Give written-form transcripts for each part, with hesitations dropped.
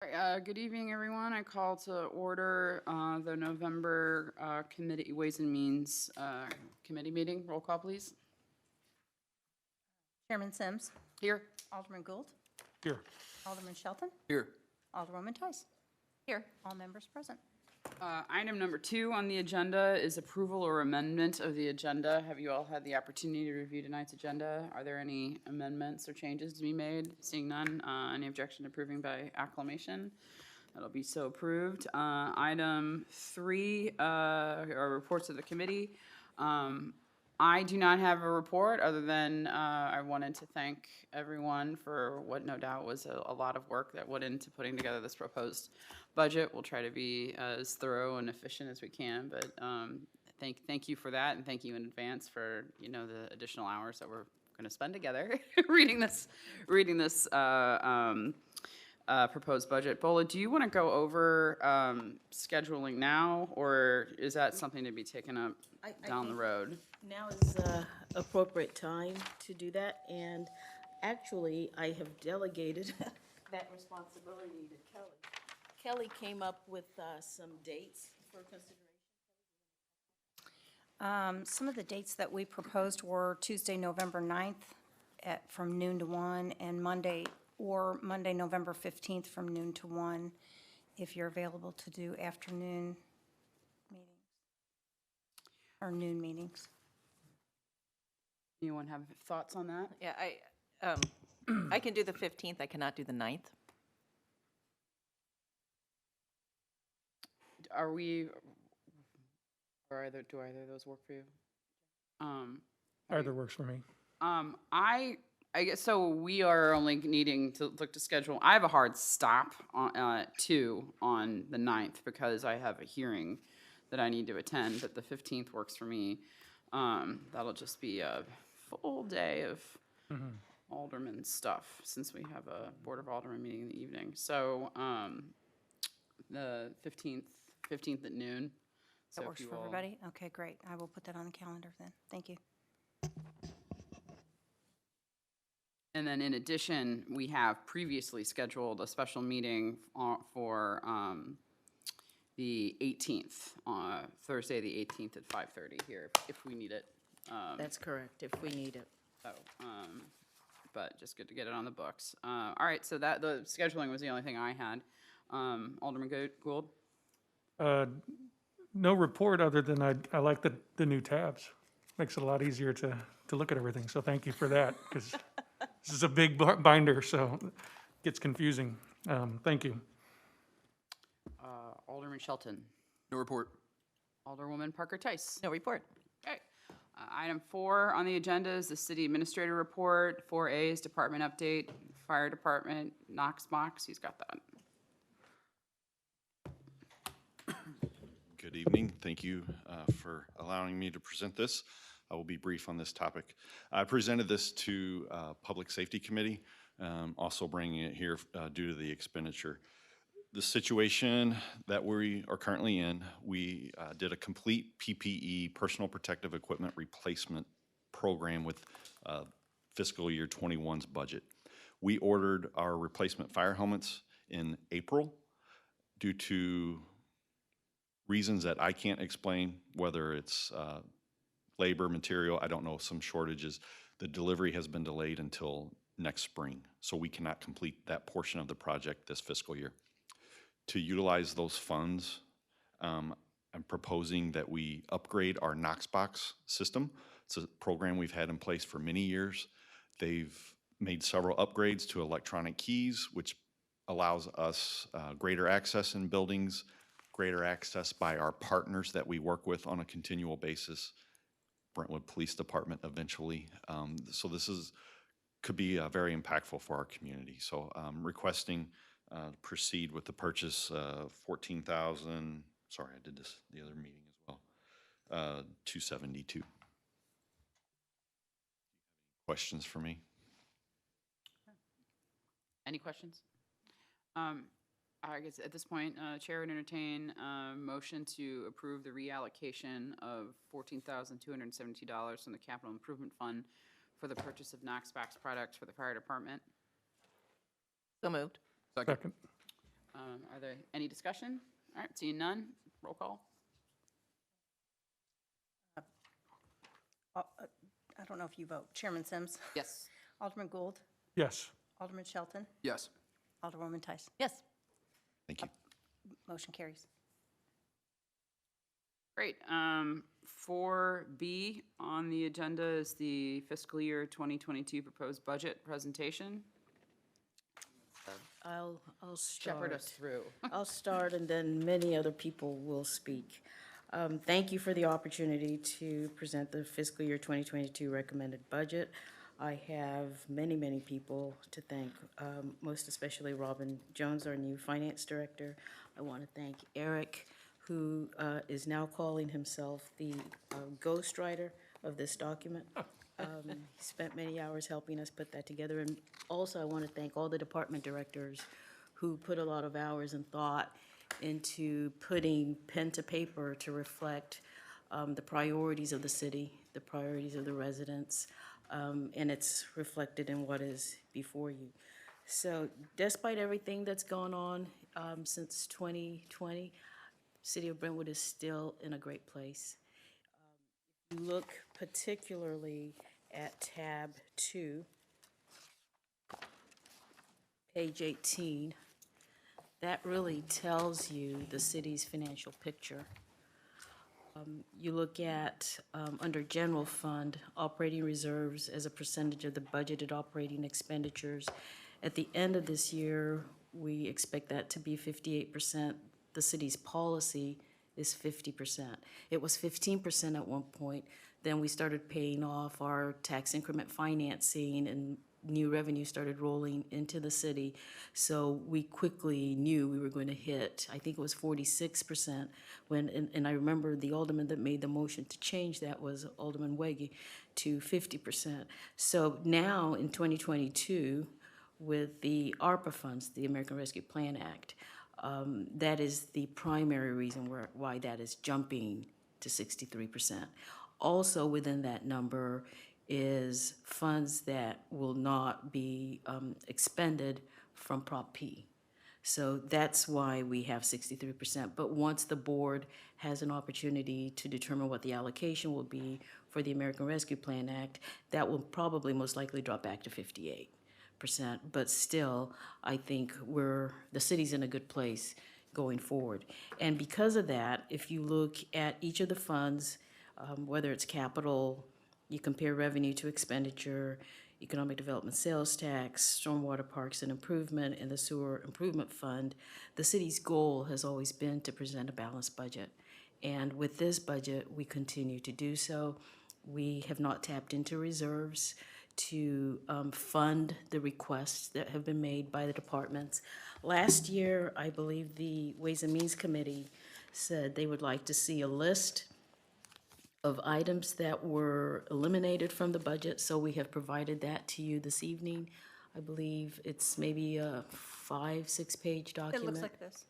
Good evening, everyone. I call to order the November Committee Ways and Means Committee meeting. Roll call, please. Chairman Sims. Here. Alderman Gould. Here. Alderman Shelton. Here. Alderwoman Tice. Here. All members present. Item number 2 on the agenda is approval or amendment of the agenda. Have you all had the opportunity to review tonight's agenda? Are there any amendments or changes to be made? Seeing none, any objection to approving by acclamation? That'll be so approved. Item 3 are reports of the committee. I do not have a report other than I wanted to thank everyone for what no doubt was a lot of work that went into putting together this proposed budget. We'll try to be as thorough and efficient as we can, but thank you for that, and thank you in advance for the additional hours that we're going to spend together reading this proposed budget. Bola, do you want to go over scheduling now, or is that something to be taken up down the road? Now is appropriate time to do that, and actually, I have delegated that responsibility to Kelly. Kelly came up with some dates for consideration. Some of the dates that we proposed were Tuesday, November 9th from noon to 1, and Monday, November 15th from noon to 1, if you're available to do afternoon meetings or noon meetings. Anyone have thoughts on that? Yeah, I can do the 15th, I cannot do the 9th. Do either of those work for you? Either works for me. I guess so. We are only needing to look to schedule. I have a hard stop on 2 on the 9th because I have a hearing that I need to attend, but the 15th works for me. That'll just be a full day of alderman stuff since we have a Board of Aldermen meeting in the evening. So the 15th at noon. So That works for everybody? Okay, great. I will put that on the calendar then. Thank you. And then in addition, we have previously scheduled a special meeting for the 18th, Thursday the 18th at 5:30 here, if we need it. That's correct, if we need it. So, but just good to get it on the books. All right, so the scheduling was the only thing I had. Alderman Gould? No report other than I like the new tabs. Makes it a lot easier to look at everything, so thank you for that, because this is a big binder, so it gets confusing. Thank you. Alderman Shelton? No report. Alderwoman Parker Tice? No report. Okay. Item 4 on the agenda is the city administrator report. 4A is department update, fire department, Knox box. He's got that. Good evening. Thank you for allowing me to present this. I will be brief on this topic. I presented this to Public Safety Committee, also bringing it here due to the expenditure. The situation that we are currently in, we did a complete PPE, personal protective equipment replacement program with fiscal year 21's budget. We ordered our replacement fire helmets in April due to reasons that I can't explain, whether it's labor, material, I don't know, some shortages. The delivery has been delayed until next spring, so we cannot complete that portion of the project this fiscal year. To utilize those funds, I'm proposing that we upgrade our Knoxbox system. It's a program we've had in place for many years. They've made several upgrades to electronic keys, which allows us greater access in buildings, greater access by our partners that we work with on a continual basis, Brentwood Police Department eventually. So this could be very impactful for our community. So I'm requesting proceed with the purchase of $14,000, sorry, I did this the other meeting as well, $272. Questions for me? Any questions? I guess at this point, Chair would entertain a motion to approve the reallocation of $14,270 from the Capital Improvement Fund for the purchase of Knoxbox products for the fire department. So moved. Second. Are there any discussion? All right, seeing none, roll call. I don't know if you vote. Chairman Sims, Yes. Alderman Gould, Yes. Alderman Shelton, Yes. Alderwoman Tice. Yes. Thank you. Motion carries. Great. 4B on the agenda is the fiscal year 2022 proposed budget presentation. I'll Shepherd us start. through. I'll start, and then many other people will speak. Thank you for the opportunity to present the fiscal year 2022 recommended budget. I have many, many people to thank, most especially Robin Jones, our new finance director. I want to thank Eric, who is now calling himself the ghostwriter of this document. He spent many hours helping us put that together. And also, I want to thank all the department directors who put a lot of hours and thought into putting pen to paper to reflect the priorities of the city, the priorities of the residents, and it's reflected in what is before you. So despite everything that's gone on since 2020, City of Brentwood is still in a great place. If you look particularly at tab 2, page 18, that really tells you the city's financial picture. You look at, under general fund, operating reserves as a percentage of the budgeted operating expenditures. At the end of this year, we expect that to be 58%. The city's policy is 50%. It was 15% at one point. Then we started paying off our tax increment financing, and new revenue started rolling into the city. So we quickly knew we were going to hit, I think it was 46% when, and I remember the alderman that made the motion to change that was Alderman Wege, to 50%. So now in 2022, with the ARPA funds, the American Rescue Plan Act, that is the primary reason why that is jumping to 63%. Also within that number is funds that will not be expended from Prop P. So that's why we have 63%. But once the board has an opportunity to determine what the allocation will be for the American Rescue Plan Act, that will probably most likely drop back to 58%. But still, I think the city's in a good place going forward. And because of that, if you look at each of the funds, whether it's capital, you compare revenue to expenditure, economic development sales tax, stormwater parks and improvement, and the sewer improvement fund, the city's goal has always been to present a balanced budget. And with this budget, we continue to do so. We have not tapped into reserves to fund the requests that have been made by the departments. Last year, I believe the Ways and Means Committee said they would like to see a list of items that were eliminated from the budget, so we have provided that to you this evening. I believe it's maybe a 5-6-page document. It looks like this.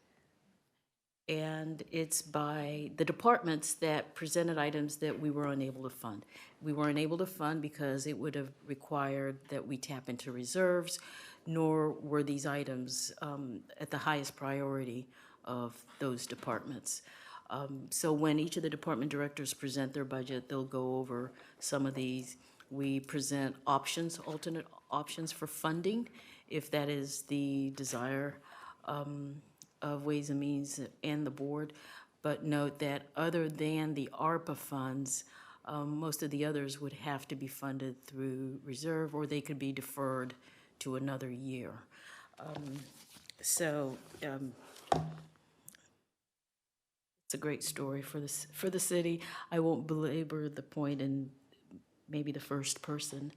And it's by the departments that presented items that we were unable to fund. We weren't able to fund because it would have required that we tap into reserves, nor were these items at the highest priority of those departments. So when each of the department directors present their budget, they'll go over some of these. We present options, alternate options for funding, if that is the desire of Ways and Means and the board. But note that other than the ARPA funds, most of the others would have to be funded through reserve, or they could be deferred to another year. It's a great story for the city. I won't belabor the point, and maybe the first person,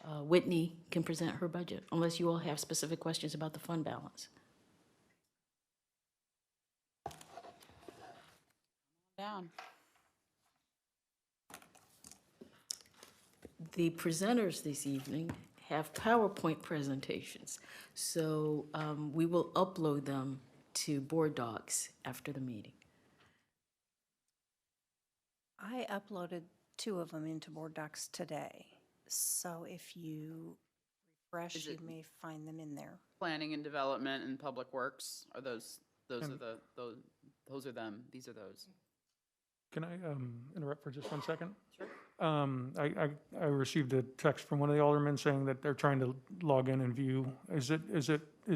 Whitney, can present her budget, unless you all have specific questions about the fund balance. Down. The presenters this evening have PowerPoint presentations, so we will upload them to board docs after the meeting. I uploaded 2 of them into Board Docs today, so if you refresh, Is you it- may find them in there. Planning and development and public works, are those Those are And- those are them, these are those. Can I interrupt for just 1 second? Sure. I received a text from one of the aldermen saying that they're trying to log in and view. Is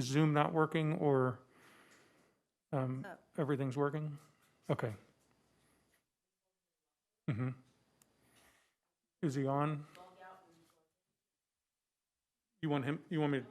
Zoom not working, or everything's working? Okay. Mm-hmm. Is he on? You want me to?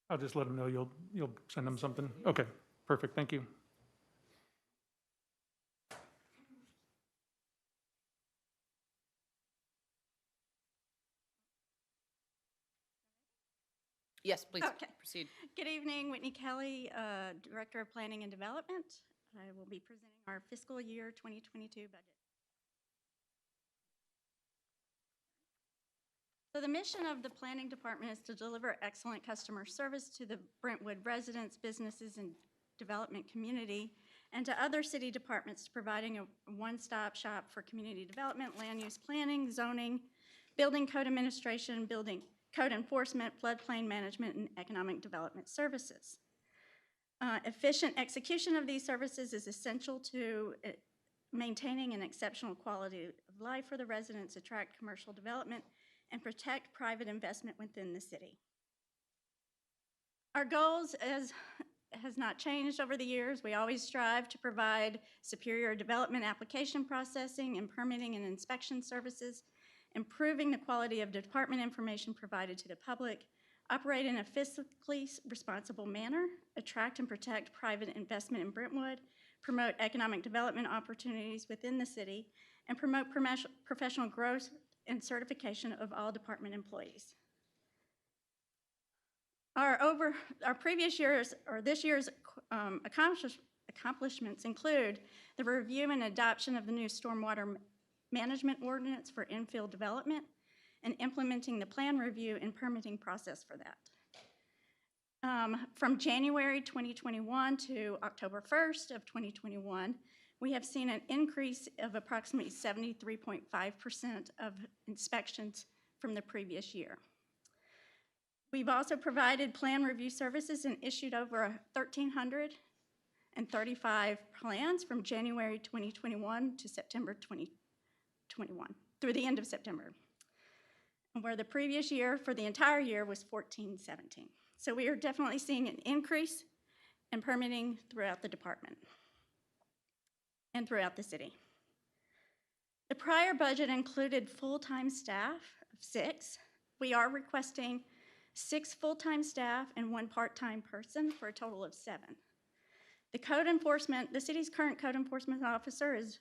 I'll just let him know you'll send him something. Okay, perfect, thank you. Yes, please, Okay. proceed. Good evening, Whitney Kelly, Director of Planning and Development. I will be presenting our fiscal year 2022 budget. So the mission of the Planning Department is to deliver excellent customer service to the Brentwood residents, businesses, and development community, and to other city departments, providing a one-stop shop for community development, land use planning, zoning, building code administration, building code enforcement, floodplain management, and economic development services. Efficient execution of these services is essential to maintaining an exceptional quality of life for the residents, attract commercial development, and protect private investment within the city. Our goals has not changed over the years. We always strive to provide superior development application processing and permitting and inspection services, improving the quality of department information provided to the public, operate in a fiscally responsible manner, attract and protect private investment in Brentwood, promote economic development opportunities within the city, and promote professional growth and certification of all department employees. Our previous years, or this year's accomplishments include the review and adoption of the new stormwater management ordinance for infill development and implementing the plan review and permitting process for that. From January 2021 to October 1st of 2021, we have seen an increase of approximately 73.5% of inspections from the previous year. We've also provided plan review services and issued over 1,335 plans from January 2021 to September 2021, through the end of September, where the previous year for the entire year was 1,417. So we are definitely seeing an increase in permitting throughout the department and throughout the city. The prior budget included full-time staff of 6. We are requesting 6 full-time staff and 1 part-time person for a total of 7. The city's current code enforcement officer is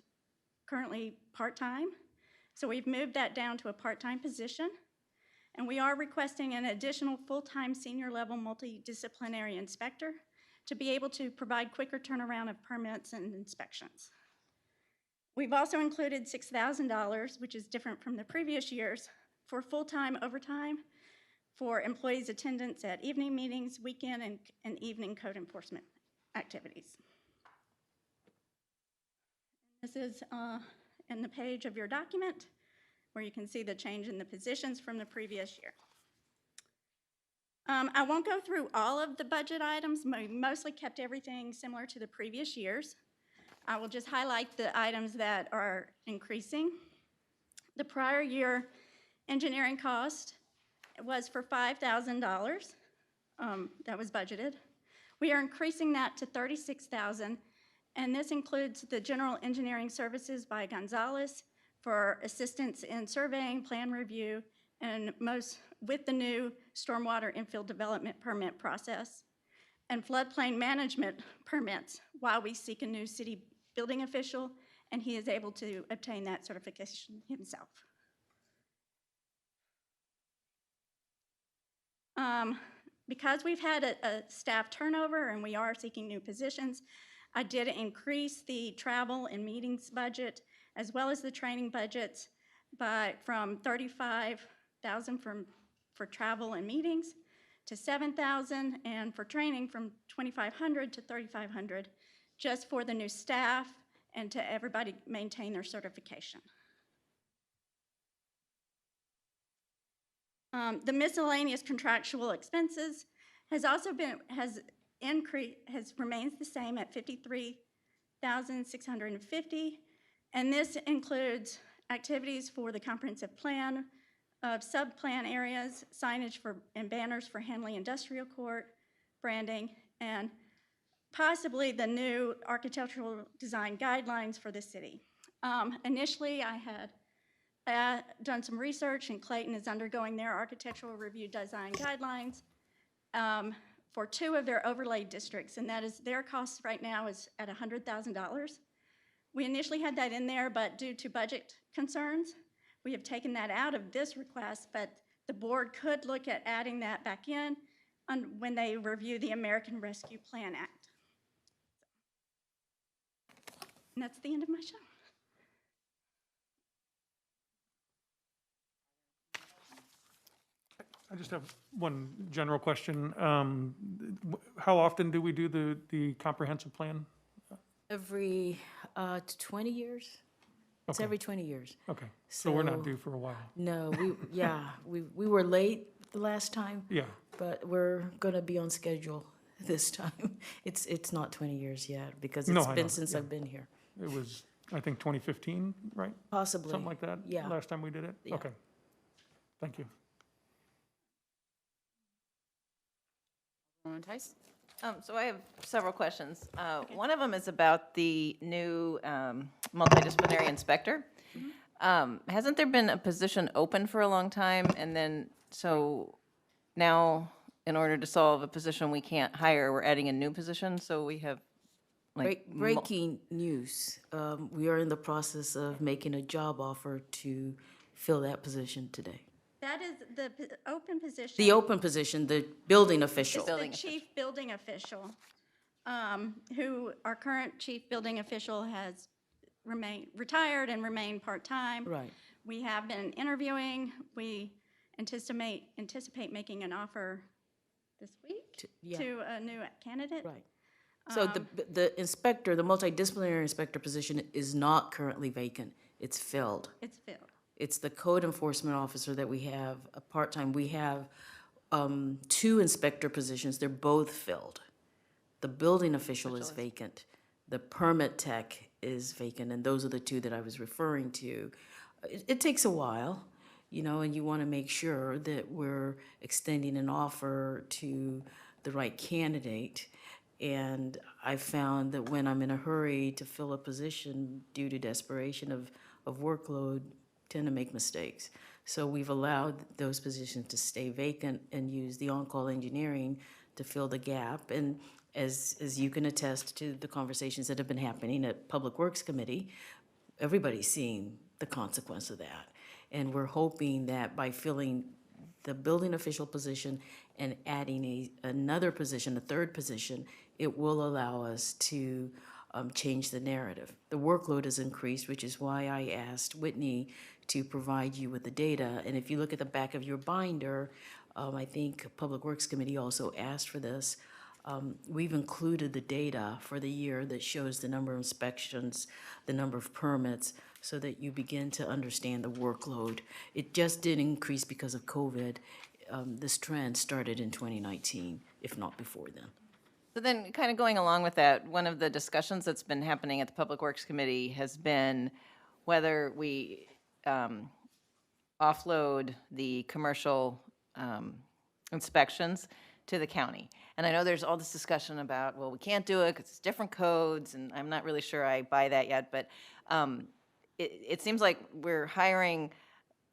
currently part-time, so we've moved that down to a part-time position, and we are requesting an additional full-time senior level multidisciplinary inspector to be able to provide quicker turnaround of permits and inspections. We've also included $6,000, which is different from the previous years, for full-time overtime for employees' attendance at evening meetings, weekend, and evening code enforcement activities. This is in the page of your document where you can see the change in the positions from the previous year. I won't go through all of the budget items. We mostly kept everything similar to the previous years. I will just highlight the items that are increasing. The prior year engineering cost was for $5,000. That was budgeted. We are increasing that to $36,000, and this includes the general engineering services by Gonzalez for assistance in surveying, plan review, and with the new stormwater infill development permit process, and floodplain management permits while we seek a new city building official, and he is able to obtain that certification himself. Because we've had a staff turnover and we are seeking new positions, I did increase the travel and meetings budget as well as the training budgets from $35,000 $1,000 for travel and meetings to $7,000, and for training from $2,500 to $3,500, just for the new staff and to everybody maintain their certification. The miscellaneous contractual expenses has also remains the same at $53,650, and this includes activities for the comprehensive plan of sub-plan areas, signage and banners for Henley Industrial Court, branding, and possibly the new architectural design guidelines for the city. Initially, I had done some research, and Clayton is undergoing their architectural review design guidelines for 2 of their overlay districts, and that is, their cost right now is at $100,000. We initially had that in there, but due to budget concerns, we have taken that out of this request, but the board could look at adding that back in when they review the American Rescue Plan Act. And that's the end of my show. I just have one general question. How often do we do the comprehensive plan? Every 20 years? It's Okay. every 20 years. Okay, so we're not So- due for a while. No, we were late the last time, Yeah, but we're gonna be on schedule this time. It's not 20 years yet, because No, it's I been know, since yeah. I've been here. it was, I think, 2015, right? Possibly. Something like that? Yeah. Last time we did it? Yeah. Okay. Thank you. Alderman Tice? So I have several questions. One of them is about the new multidisciplinary inspector. Hasn't there been a position open for a long time? And then, so now, in order to solve a position we can't hire, we're adding a new position, so we have like. Breaking news. We are in the process of making a job offer to fill that position today. That is the open position. The open position, the building official. It's the chief building official, who, our current chief building official has retired and remained part-time. Right. We have been interviewing. We anticipate making an offer this week Yeah. to a new candidate. Right. So the inspector, the multidisciplinary inspector position is not currently vacant. It's filled. It's filled. It's the code enforcement officer that we have, a part-time. We have 2 inspector positions. They're both filled. The building official is vacant. The permit tech is vacant, and those are the 2 that I was referring to. It takes a while, you know, and you want to make sure that we're extending an offer to the right candidate. And I found that when I'm in a hurry to fill a position due to desperation of workload, tend to make mistakes. So we've allowed those positions to stay vacant and use the on-call engineering to fill the gap. And as you can attest to the conversations that have been happening at Public Works Committee, everybody's seeing the consequence of that. And we're hoping that by filling the building official position and adding another position, a 3rd position, it will allow us to change the narrative. The workload has increased, which is why I asked Whitney to provide you with the data. And if you look at the back of your binder, I think Public Works Committee also asked for this. We've included the data for the year that shows the number of inspections, the number of permits, so that you begin to understand the workload. It just did increase because of COVID. This trend started in 2019, if not before then. So then, kind of going along with that, one of the discussions that's been happening at the Public Works Committee has been whether we offload the commercial inspections to the county. And I know there's all this discussion about, well, we can't do it because it's different codes, and I'm not really sure I buy that yet, but it seems like we're hiring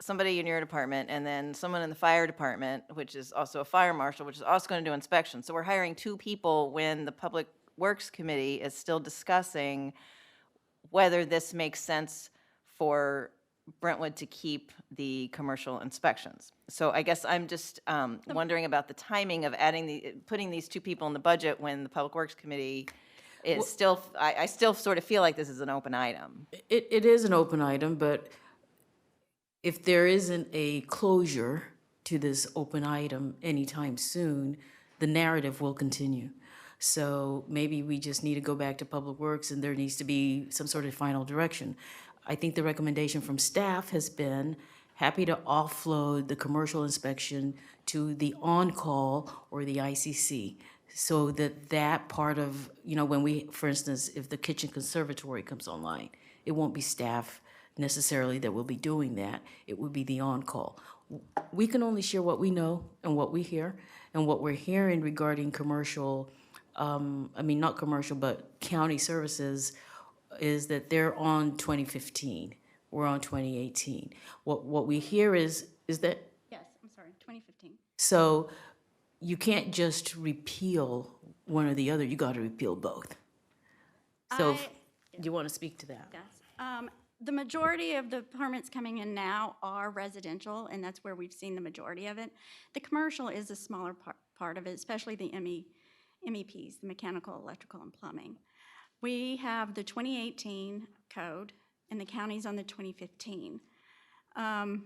somebody in your department and then someone in the fire department, which is also a fire marshal, which is also going to do inspections. So we're hiring 2 people when the Public Works Committee is still discussing whether this makes sense for Brentwood to keep the commercial inspections. So I guess I'm just wondering about the timing of putting these 2 people in the budget when the Public Works Committee is still, I still sort of feel like this is an open item. It is an open item, but if there isn't a closure to this open item anytime soon, the narrative will continue. So maybe we just need to go back to Public Works and there needs to be some sort of final direction. I think the recommendation from staff has been happy to offload the commercial inspection to the on-call or the ICC. So that that part of, you know, when we, for instance, if the kitchen conservatory comes online, it won't be staff necessarily that will be doing that. It would be the on-call. We can only share what we know and what we hear. And what we're hearing regarding commercial, not commercial, but county services is that they're on 2015. We're on 2018. What we hear is that, Yes, I'm sorry, 2015. so you can't just repeal one or the other, you gotta repeal both. So, do you wanna speak to that? Yes. The majority of the permits coming in now are residential, and that's where we've seen the majority of it. The commercial is a smaller part of it, especially the MEPs, the mechanical, electrical, and plumbing. We have the 2018 code, and the county's on the 2015. And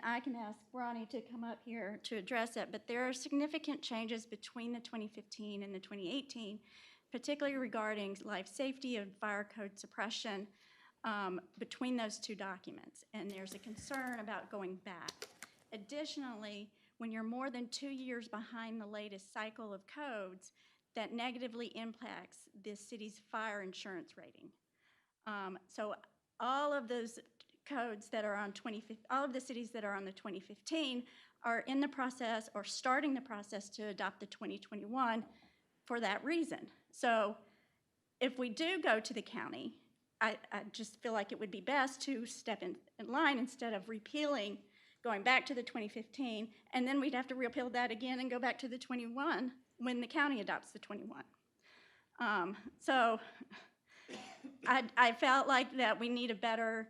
I can ask Ronnie to come up here to address it, but there are significant changes between the 2015 and the 2018, particularly regarding life safety and fire code suppression between those two documents, and there's a concern about going back. Additionally, when you're more than 2 years behind the latest cycle of codes, that negatively impacts the city's fire insurance rating. So all of those codes that are on all of the cities that are on the 2015 are in the process or starting the process to adopt the 2021 for that reason. So if we do go to the county, I just feel like it would be best to step in line instead of repealing, going back to the 2015, and then we'd have to repeal that again and go back to the 21 when the county adopts the 21. So I felt like that we need a better,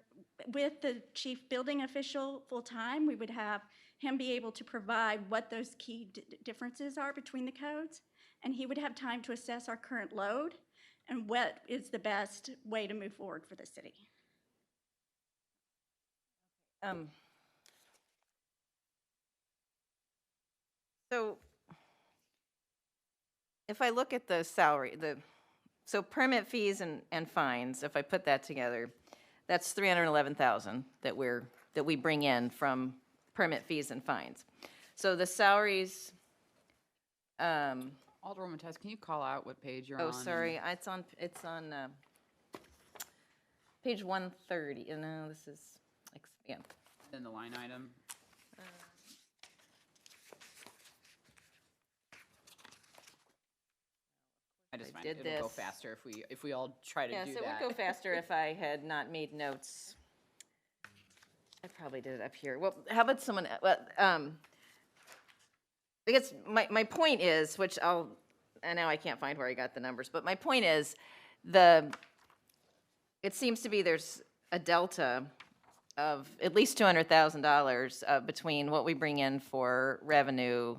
with the chief building official full-time, we would have him be able to provide what those key differences are between the codes, and he would have time to assess our current load and what is the best way to move forward for the city. So if I look at the salary, so permit fees and fines, if I put that together, that's $311,000 that we bring in from permit fees and fines. So the salaries, Alderwoman Tess, can you call out what page you're on? oh, sorry, it's on page 130. No, this is, yeah. Then the line item. I just find did it'll go this. faster if we all try to do Yes, that. it would go faster if I had not made notes. I probably did it up here. Well, how about someone, because my point is, which and now I can't find where I got the numbers, but my point is, it seems to be there's a delta of at least $200,000 between what we bring in for revenue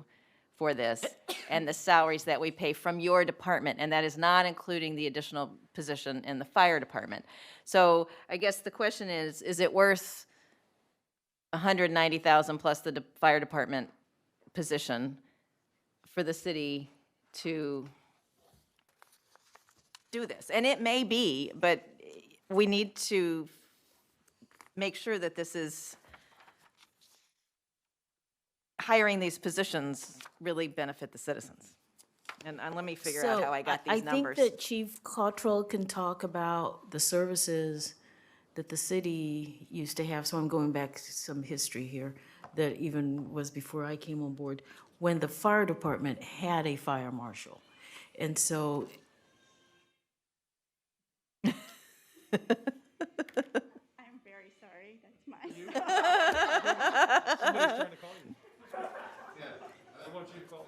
for this and the salaries that we pay from your department, and that is not including the additional position in the fire department. So I guess the question is it worth $190,000 plus the fire department position for the city to do this? And it may be, but we need to make sure that this is, hiring these positions really benefit the citizens. And let me figure out how I got these numbers. I think that Chief Cottrell can talk about the services that the city used to have, so I'm going back to some history here, that even was before I came on board, when the fire department had a fire marshal. And so I'm very sorry, that's mine. Somebody's trying to call you. I want you to call.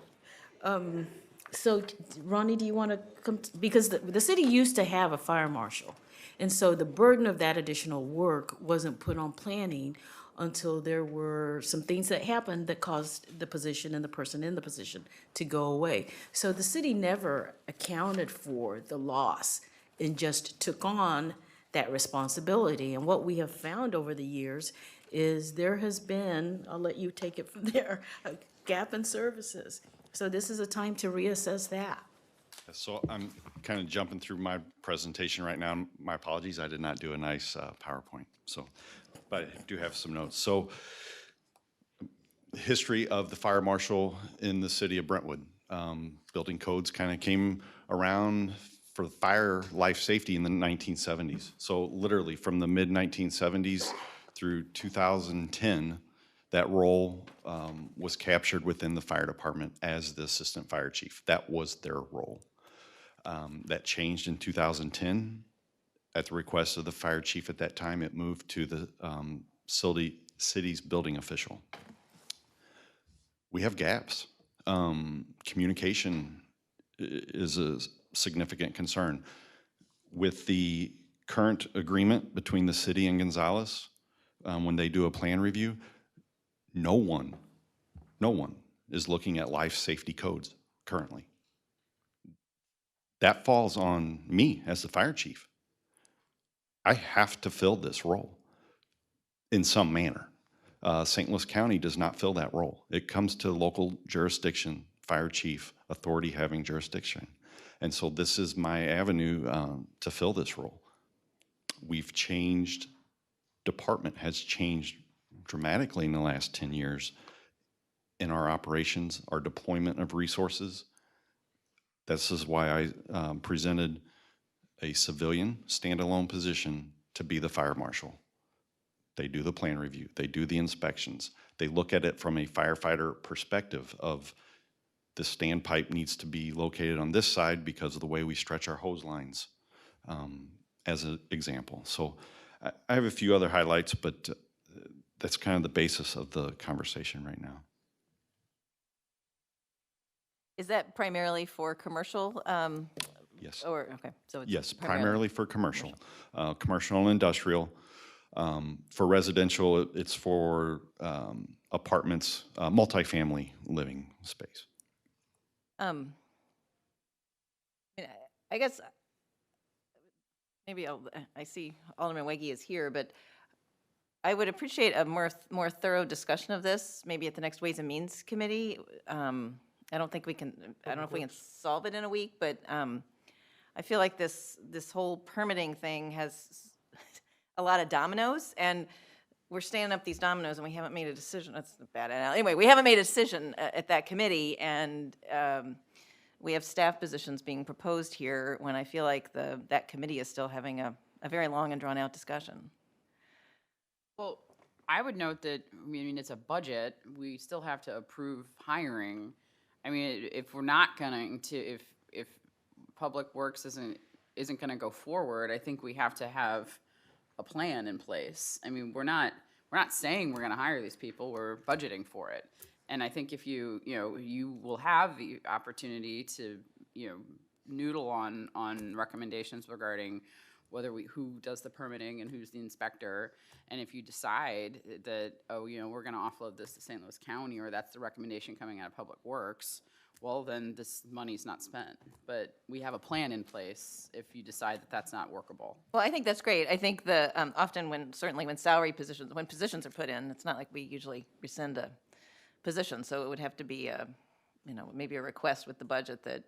So, Ronnie, do you want to come, because the city used to have a fire marshal, and so the burden of that additional work wasn't put on planning until there were some things that happened that caused the position and the person in the position to go away. So the city never accounted for the loss and just took on that responsibility. And what we have found over the years is there has been, I'll let you take it from there, a gap in services. So this is a time to reassess that. So I'm kind of jumping through my presentation right now. My apologies, I did not do a nice PowerPoint, so, but I do have some notes. So, history of the fire marshal in the city of Brentwood. Building codes kind of came around for fire life safety in the 1970s. So literally from the mid-1970s through 2010, that role was captured within the fire department as the assistant fire chief. That was their role. That changed in 2010. At the request of the fire chief at that time, it moved to the city's building official. We have gaps. Communication is a significant concern. With the current agreement between the city and Gonzales, when they do a plan review, no one is looking at life safety codes currently. That falls on me as the fire chief. I have to fill this role in some manner. St. Louis County does not fill that role. It comes to local jurisdiction, fire chief, authority having jurisdiction. And so this is my avenue to fill this role. We've changed, department has changed dramatically in the last 10 years in our operations, our deployment of resources. This is why I presented a civilian standalone position to be the fire marshal. They do the plan review, they do the inspections. They look at it from a firefighter perspective of the standpipe needs to be located on this side because of the way we stretch our hose lines, as an example. So I have a few other highlights, but that's kind of the basis of the conversation right now. Is that primarily for commercial? Yes. Or, okay, so it's. Yes, primarily for commercial, commercial and industrial. For residential, it's for apartments, multifamily living space. I guess, maybe I see Alderman Weggie is here, but I would appreciate a more thorough discussion of this, maybe at the next Ways and Means Committee. I don't think we can, I don't know if we can solve it in a week, but I feel like this whole permitting thing has a lot of dominoes, and we're standing up these dominoes and we haven't made a decision. That's bad. Anyway, we haven't made a decision at that committee, and we have staff positions being proposed here when I feel like that committee is still having a very long and drawn out discussion. Well, I would note that, I mean, it's a budget, we still have to approve hiring. I mean, if we're not going to, if Public Works isn't gonna go forward, I think we have to have a plan in place. I mean, we're not saying we're gonna hire these people, we're budgeting for it. And I think if you will have the opportunity to, noodle on recommendations regarding who does the permitting and who's the inspector. And if you decide that, we're gonna offload this to St. Louis County, or that's the recommendation coming out of Public Works, well, then this money's not spent. But we have a plan in place if you decide that that's not workable. Well, I think that's great. I think often certainly when positions are put in, it's not like we usually rescind a position. So it would have to be maybe a request with the budget that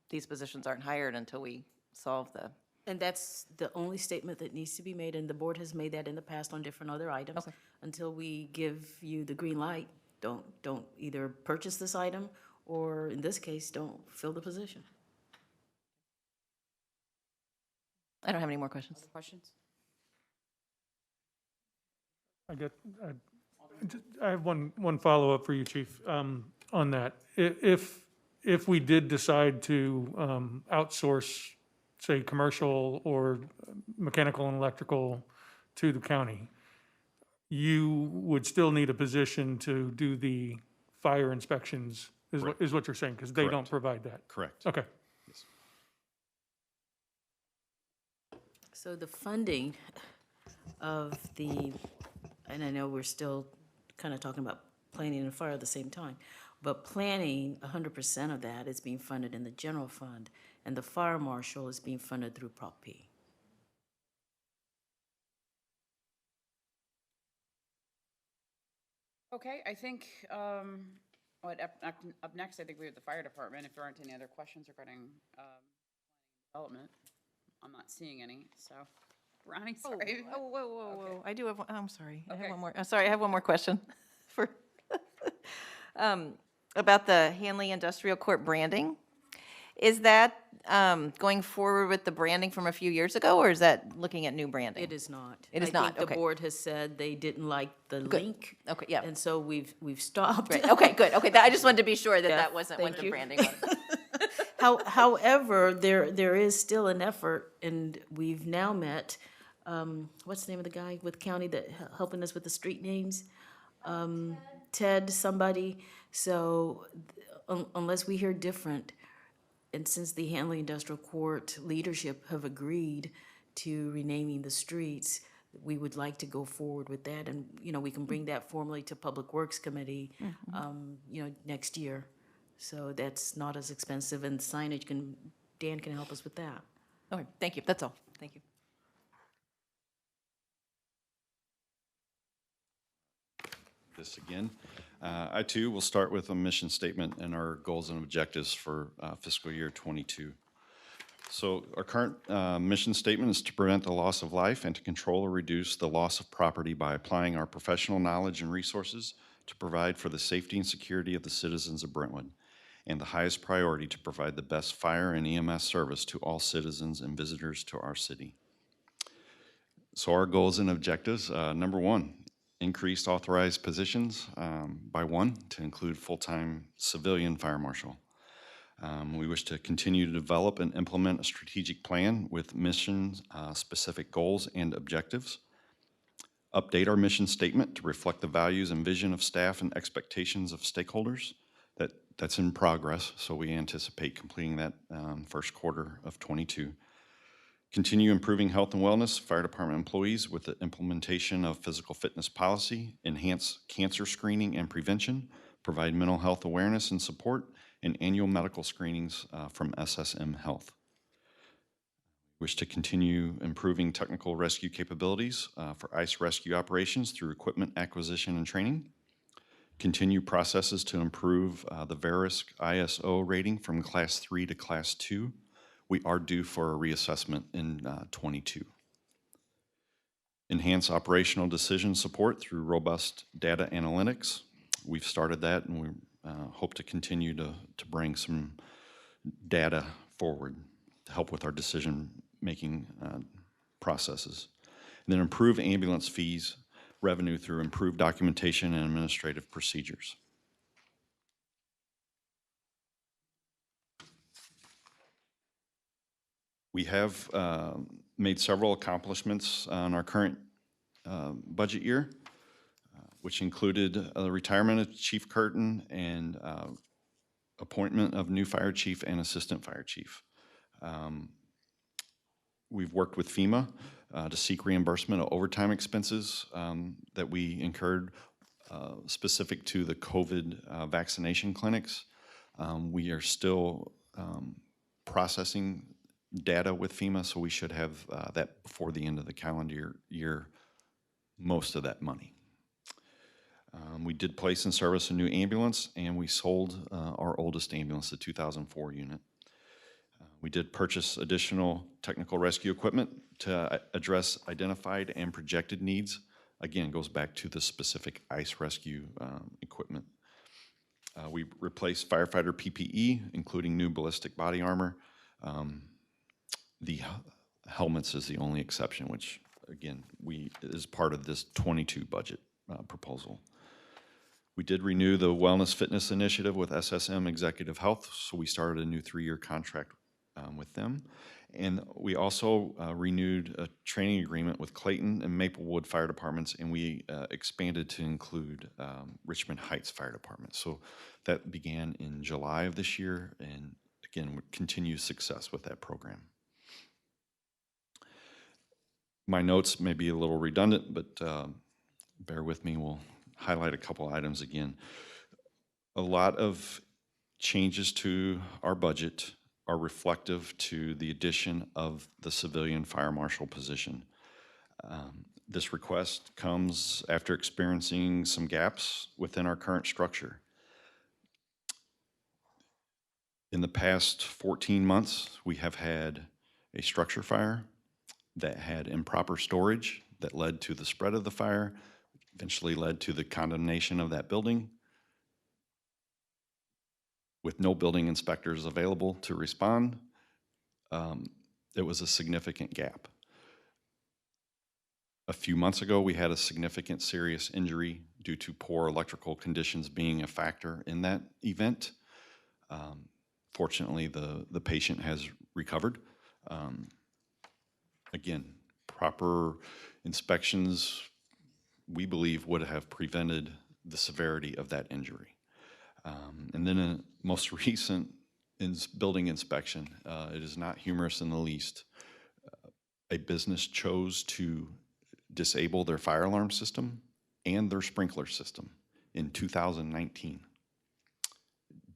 these positions aren't hired until we solve the. And that's the only statement that needs to be made, and the board has made that in the past on different other items. Okay. Until we give you the green light, don't either purchase this item, or in this case, don't fill the position. I don't have any more questions. Questions? I have one follow-up for you, Chief, on that. If we did decide to outsource, say, commercial or mechanical and electrical to the county, you would still need a position to do the fire inspections, is what you're saying, because they don't Correct. provide that? Correct. Okay. So the funding of and I know we're still kind of talking about planning and fire at the same time, but planning, 100% of that is being funded in the general fund, and the fire marshal is being funded through Prop P. Okay, I think, up next, I think we have the fire department, if there aren't any other questions regarding, development. I'm not seeing any, so, Ronnie, sorry. Whoa. I do have, I'm sorry. I Okay. have one more, I have one more question for, about the Hanley Industrial Court branding. Is that going forward with the branding from a few years ago, or is that looking at new branding? It is not. It is I not, think okay. the board has said they didn't like the link. Okay, yeah. And so we've stopped. Right, okay, good, okay, I just wanted to be sure that Yeah, that wasn't what thank the you. branding was. However, there is still an effort, and we've now met, what's the name of the guy with county that helping us with the street names? Ted somebody. So unless we hear different, and since the Hanley Industrial Court leadership have agreed to renaming the streets, we would like to go forward with that, and, we can bring that formally to Public Works Committee, next year. So that's not as expensive, and signage Dan can help us with that. Okay, thank you, that's all, thank you. This again. I too will start with a mission statement and our goals and objectives for fiscal year '22. So our current mission statement is to prevent the loss of life and to control or reduce the loss of property by applying our professional knowledge and resources to provide for the safety and security of the citizens of Brentwood, and the highest priority to provide the best fire and EMS service to all citizens and visitors to our city. So our goals and objectives, number one, increased authorized positions by 1 to include full-time civilian fire marshal. We wish to continue to develop and implement a strategic plan with mission-specific goals and objectives. Update our mission statement to reflect the values and vision of staff and expectations of stakeholders. That's in progress, so we anticipate completing that first quarter of '22. Continue improving health and wellness fire department employees with the implementation of physical fitness policy, enhance cancer screening and prevention, provide mental health awareness and support, and annual medical screenings from SSM Health. Wish to continue improving technical rescue capabilities for ICE rescue operations through equipment acquisition and training. Continue processes to improve the Verisk ISO rating from Class 3 to Class 2. We are due for a reassessment in '22. Enhance operational decision support through robust data analytics. We've started that, and we hope to continue to bring some data forward to help with our decision-making processes. And then improve ambulance fees revenue through improved documentation and administrative procedures. We have made several accomplishments on our current budget year, which included the retirement of Chief Curtin and appointment of new fire chief and assistant fire chief. We've worked with FEMA to seek reimbursement of overtime expenses that we incurred specific to the COVID vaccination clinics. We are still processing data with FEMA, so we should have that before the end of the calendar year, most of that money. We did place in service a new ambulance, and we sold our oldest ambulance, the 2004 unit. We did purchase additional technical rescue equipment to address identified and projected needs. Again, goes back to the specific ICE rescue equipment. We replaced firefighter PPE, including new ballistic body armor. The helmets is the only exception, which, again, is part of this '22 budget proposal. We did renew the Wellness Fitness Initiative with SSM Executive Health, so we started a new 3-year contract with them. And we also renewed a training agreement with Clayton and Maplewood Fire Departments, and we expanded to include Richmond Heights Fire Department. So that began in July of this year, and again, continued success with that program. My notes may be a little redundant, but bear with me, we'll highlight a couple items again. A lot of changes to our budget are reflective to the addition of the civilian fire marshal position. This request comes after experiencing some gaps within our current structure. In the past 14 months, we have had a structure fire that had improper storage that led to the spread of the fire, eventually led to the condemnation of that building. With no building inspectors available to respond, it was a significant gap. A few months ago, we had a significant serious injury due to poor electrical conditions being a factor in that event. Fortunately, the patient has recovered. Again, proper inspections, we believe, would have prevented the severity of that injury. And then a most recent building inspection, it is not humorous in the least. A business chose to disable their fire alarm system and their sprinkler system in 2019.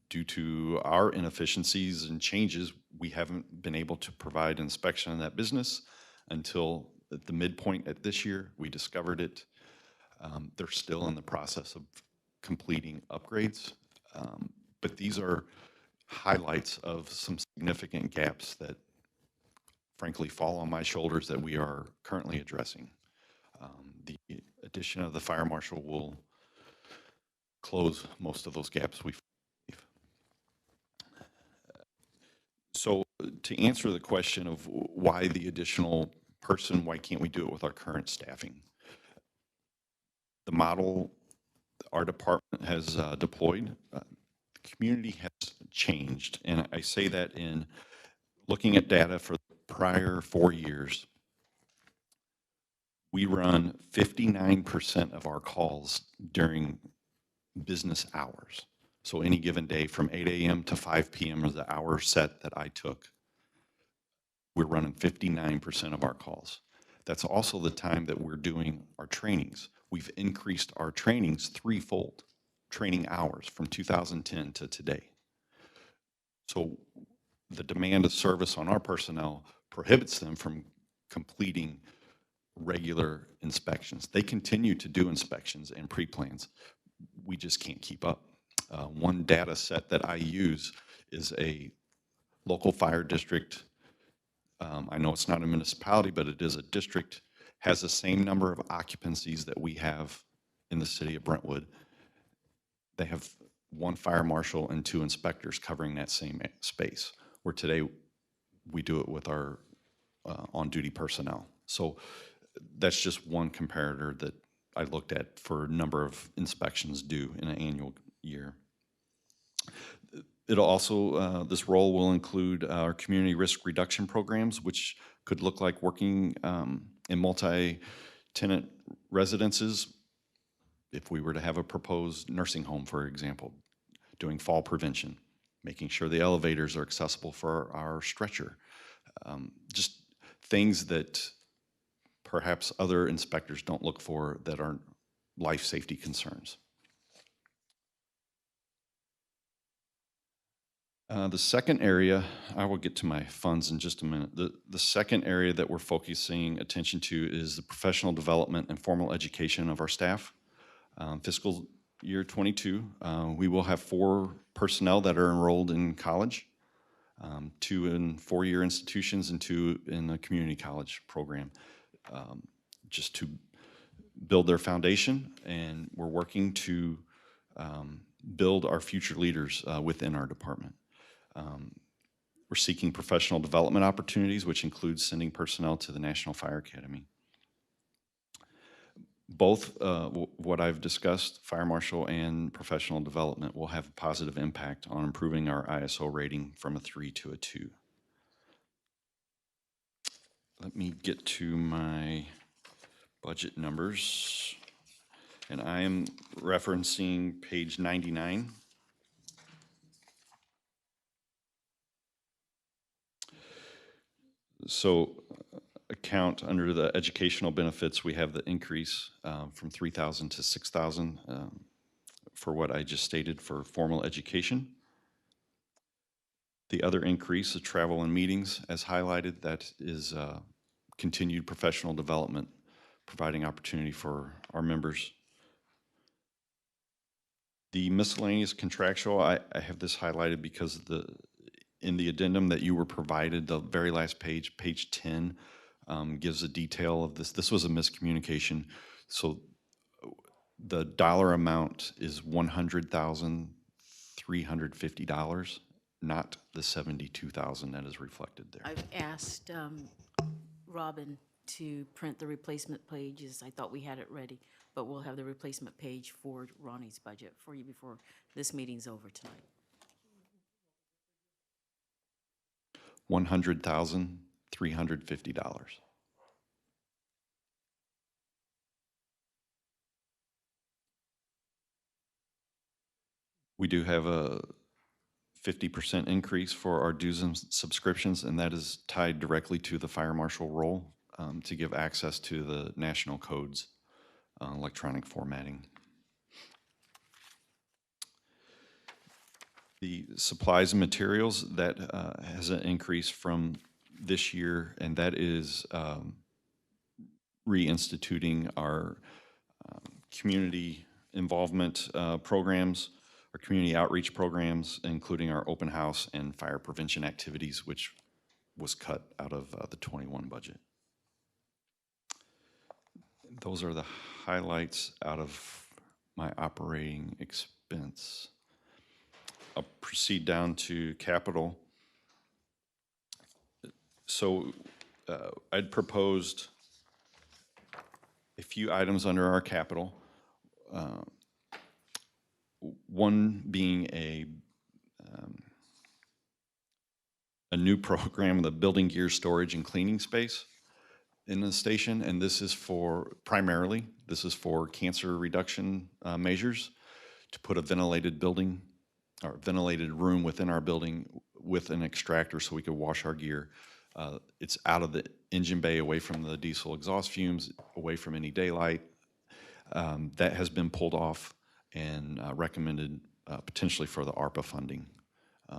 Due to our inefficiencies and changes, we haven't been able to provide inspection of that business until at the midpoint at this year. We discovered it. They're still in the process of completing upgrades. But these are highlights of some significant gaps that frankly fall on my shoulders that we are currently addressing. The addition of the fire marshal will close most of those gaps we believe. So to answer the question of why the additional person, why can't we do it with our current staffing? The model our department has deployed, the community has changed. And I say that in looking at data for the prior 4 years, we run 59% of our calls during business hours. So any given day from 8 a.m. to 5 p.m. is the hour set that I took. We're running 59% of our calls. That's also the time that we're doing our trainings. We've increased our trainings threefold, training hours from 2010 to today. So the demand of service on our personnel prohibits them from completing regular inspections. They continue to do inspections and pre-plans. We just can't keep up. One data set that I use is a local fire district. I know it's not a municipality, but it is a district, has the same number of occupancies that we have in the city of Brentwood. They have 1 fire marshal and 2 inspectors covering that same space, where today we do it with our on-duty personnel. So that's just one comparator that I looked at for number of inspections due in an annual year. It'll also, this role will include our community risk reduction programs, which could look like working in multi-tenant residences. If we were to have a proposed nursing home, for example, doing fall prevention, making sure the elevators are accessible for our stretcher. Just things that perhaps other inspectors don't look for that are life safety concerns. The second area, I will get to my funds in just a minute. The second area that we're focusing attention to is the professional development and formal education of our staff. Fiscal year 22, we will have 4 personnel that are enrolled in college, 2 in 4-year institutions and 2 in the community college program, just to build their foundation. And we're working to build our future leaders within our department. We're seeking professional development opportunities, which includes sending personnel to the National Fire Academy. Both what I've discussed, fire marshal and professional development, will have a positive impact on improving our ISO rating from a 3 to a 2. Let me get to my budget numbers. And I am referencing page 99. So account under the educational benefits, we have the increase from 3,000 to 6,000 for what I just stated for formal education. The other increase of travel and meetings, as highlighted, that is continued professional development providing opportunity for our members. The miscellaneous contractual, I have this highlighted because in the addendum that you were provided, the very last page, page 10, gives a detail of this. This was a miscommunication. So the dollar amount is $100,350, not the $72,000 that is reflected there. I've asked Robin to print the replacement pages. I thought we had it ready, but we'll have the replacement page for Ronnie's budget for you before this meeting's over tonight. $100,350. We do have a 50% increase for our dues and subscriptions, and that is tied directly to the fire marshal role to give access to the national codes, electronic formatting. The supplies and materials, that has an increase from this year, and that is reinstituting our community involvement programs, our community outreach programs, including our open house and fire prevention activities, which was cut out of the 21 budget. Those are the highlights out of my operating expense. I'll proceed down to capital. So I'd proposed a few items under our capital. One being a new program, the building gear storage and cleaning space in the station, and this is for, primarily, this is for cancer reduction measures, to put a ventilated building, or ventilated room within our building with an extractor so we could wash our gear. It's out of the engine bay, away from the diesel exhaust fumes, away from any daylight. That has been pulled off and recommended potentially for the ARPA funding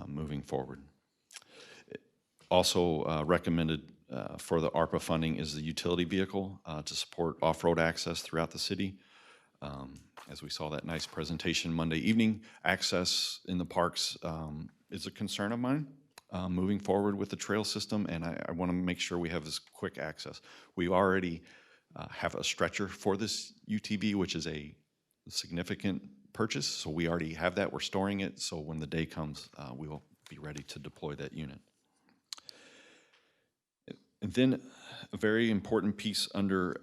moving forward. Also recommended for the ARPA funding is the utility vehicle to support off-road access throughout the city. As we saw that nice presentation Monday evening, access in the parks is a concern of mine moving forward with the trail system, and I want to make sure we have this quick access. We already have a stretcher for this UTV, which is a significant purchase, so we already have that. We're storing it, so when the day comes, we will be ready to deploy that unit. And then a very important piece under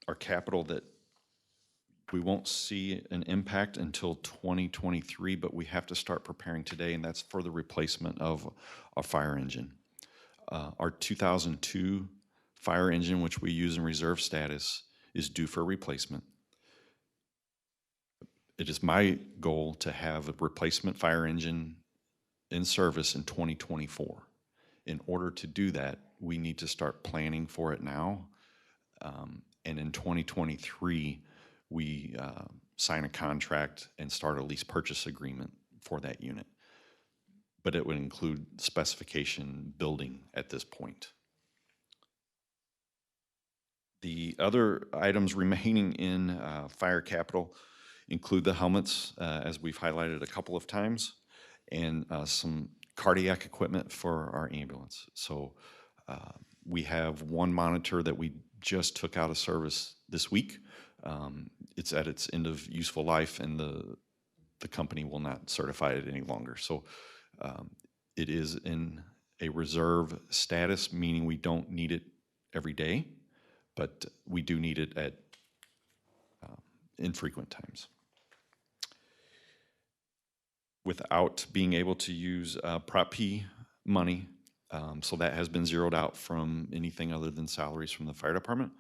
our capital that we won't see an impact until 2023, but we have to start preparing today, and that's for the replacement of a fire engine. Our 2002 fire engine, which we use in reserve status, is due for replacement. It is my goal to have a replacement fire engine in service in 2024. In order to do that, we need to start planning for it now. And in 2023, we sign a contract and start a lease purchase agreement for that unit. But it would include specification building at this point. The other items remaining in fire capital include the helmets, as we've highlighted a couple of times, and some cardiac equipment for our ambulance. So we have one monitor that we just took out of service this week. It's at its end of useful life, and the company will not certify it any longer. So it is in a reserve status, meaning we don't need it every day, but we do need it at infrequent times. Without being able to use Prop P money, so that has been zeroed out from anything other than salaries from the fire department.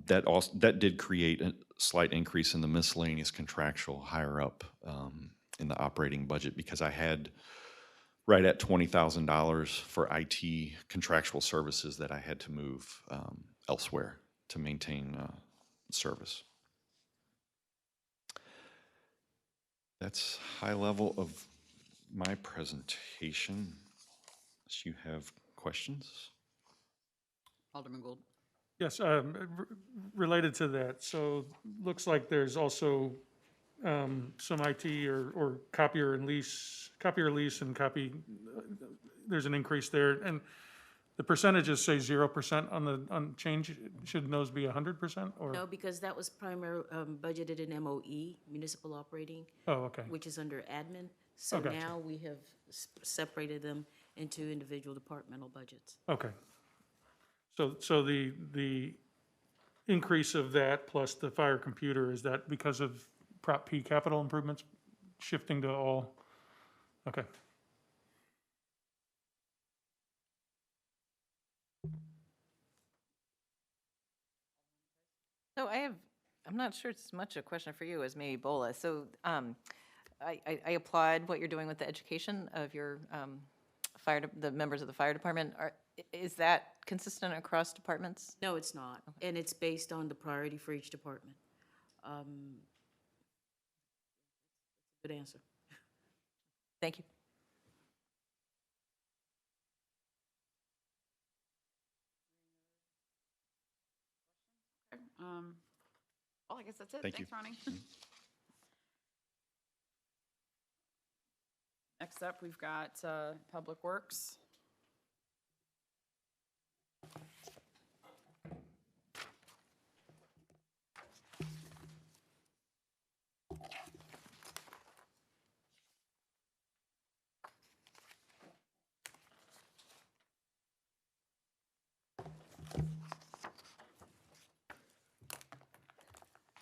That did create a slight increase in the miscellaneous contractual higher up in the operating budget, because I had right at $20,000 for IT contractual services that I had to move elsewhere to maintain service. That's high level of my presentation. Unless you have questions. Alderman Gould. Yes, related to that, so looks like there's also some IT or copier lease and there's an increase there. And the percentages say 0% on change. Shouldn't those be 100% or? No, because that was primarily budgeted in MOE, municipal operating, Oh, okay. which is under admin. So gotcha. now we have separated them into individual departmental budgets. Okay. So the increase of that plus the fire computer, is that because of Prop P capital improvements shifting to all? Okay. So I'm not sure it's much a question for you as maybe Bola. So I applaud what you're doing with the education of your the members of the fire department. Is that consistent across departments? No, it's not, and it's based on the priority for each department. Good answer. Thank you. Well, I guess that's it. Thank you. Thanks, Ronnie. Next up, we've got Public Works.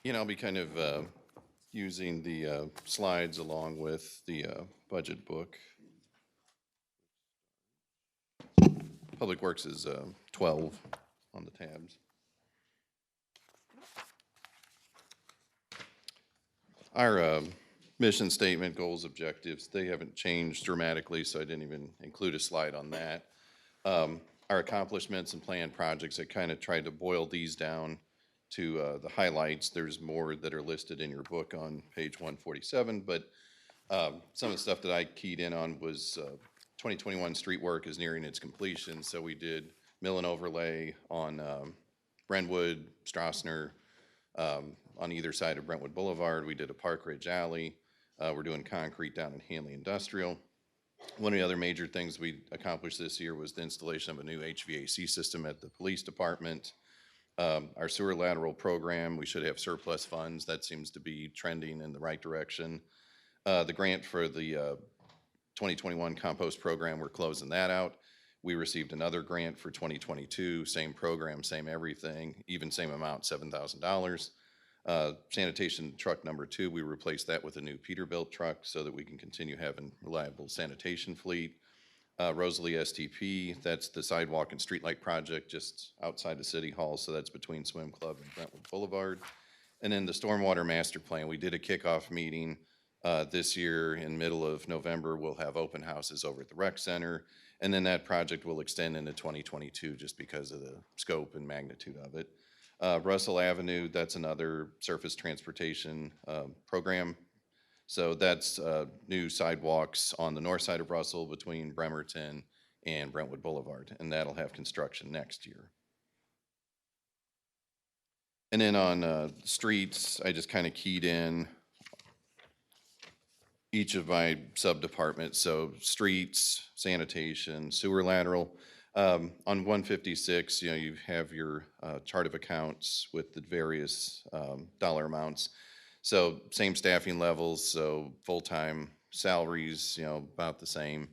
You know, I'll be kind of using the slides along with the budget book. Public Works is 12 on the tabs. Our mission statement, goals, objectives, they haven't changed dramatically, so I didn't even include a slide on that. Our accomplishments and planned projects, I kind of tried to boil these down to the highlights. There's more that are listed in your book on page 147, but some of the stuff that I keyed in on was 2021 street work is nearing its completion, so we did mill and overlay on Brentwood, Strassner, on either side of Brentwood Boulevard. We did a Park Ridge Alley. We're doing concrete down in Hanley Industrial. One of the other major things we accomplished this year was the installation of a new HVAC system at the police department. Our sewer lateral program, we should have surplus funds. That seems to be trending in the right direction. The grant for the 2021 Compost Program, we're closing that out. We received another grant for 2022, same program, same everything, even same amount, $7,000. Sanitation truck number 2, we replaced that with a new Peterbilt truck so that we can continue having reliable sanitation fleet. Rosalie STP, that's the sidewalk and streetlight project just outside of City Hall, so that's between Swim Club and Brentwood Boulevard. And then the Stormwater Master Plan, we did a kickoff meeting this year in middle of November. We'll have open houses over at the rec center, and then that project will extend into 2022 just because of the scope and magnitude of it. Russell Avenue, that's another surface transportation program. So that's new sidewalks on the north side of Russell between Bremerton and Brentwood Boulevard, and that'll have construction next year. And then on streets, I just kind of keyed in each of my sub-departments, so streets, sanitation, sewer lateral. On 156, you have your chart of accounts with the various dollar amounts. So same staffing levels, so full-time salaries, about the same.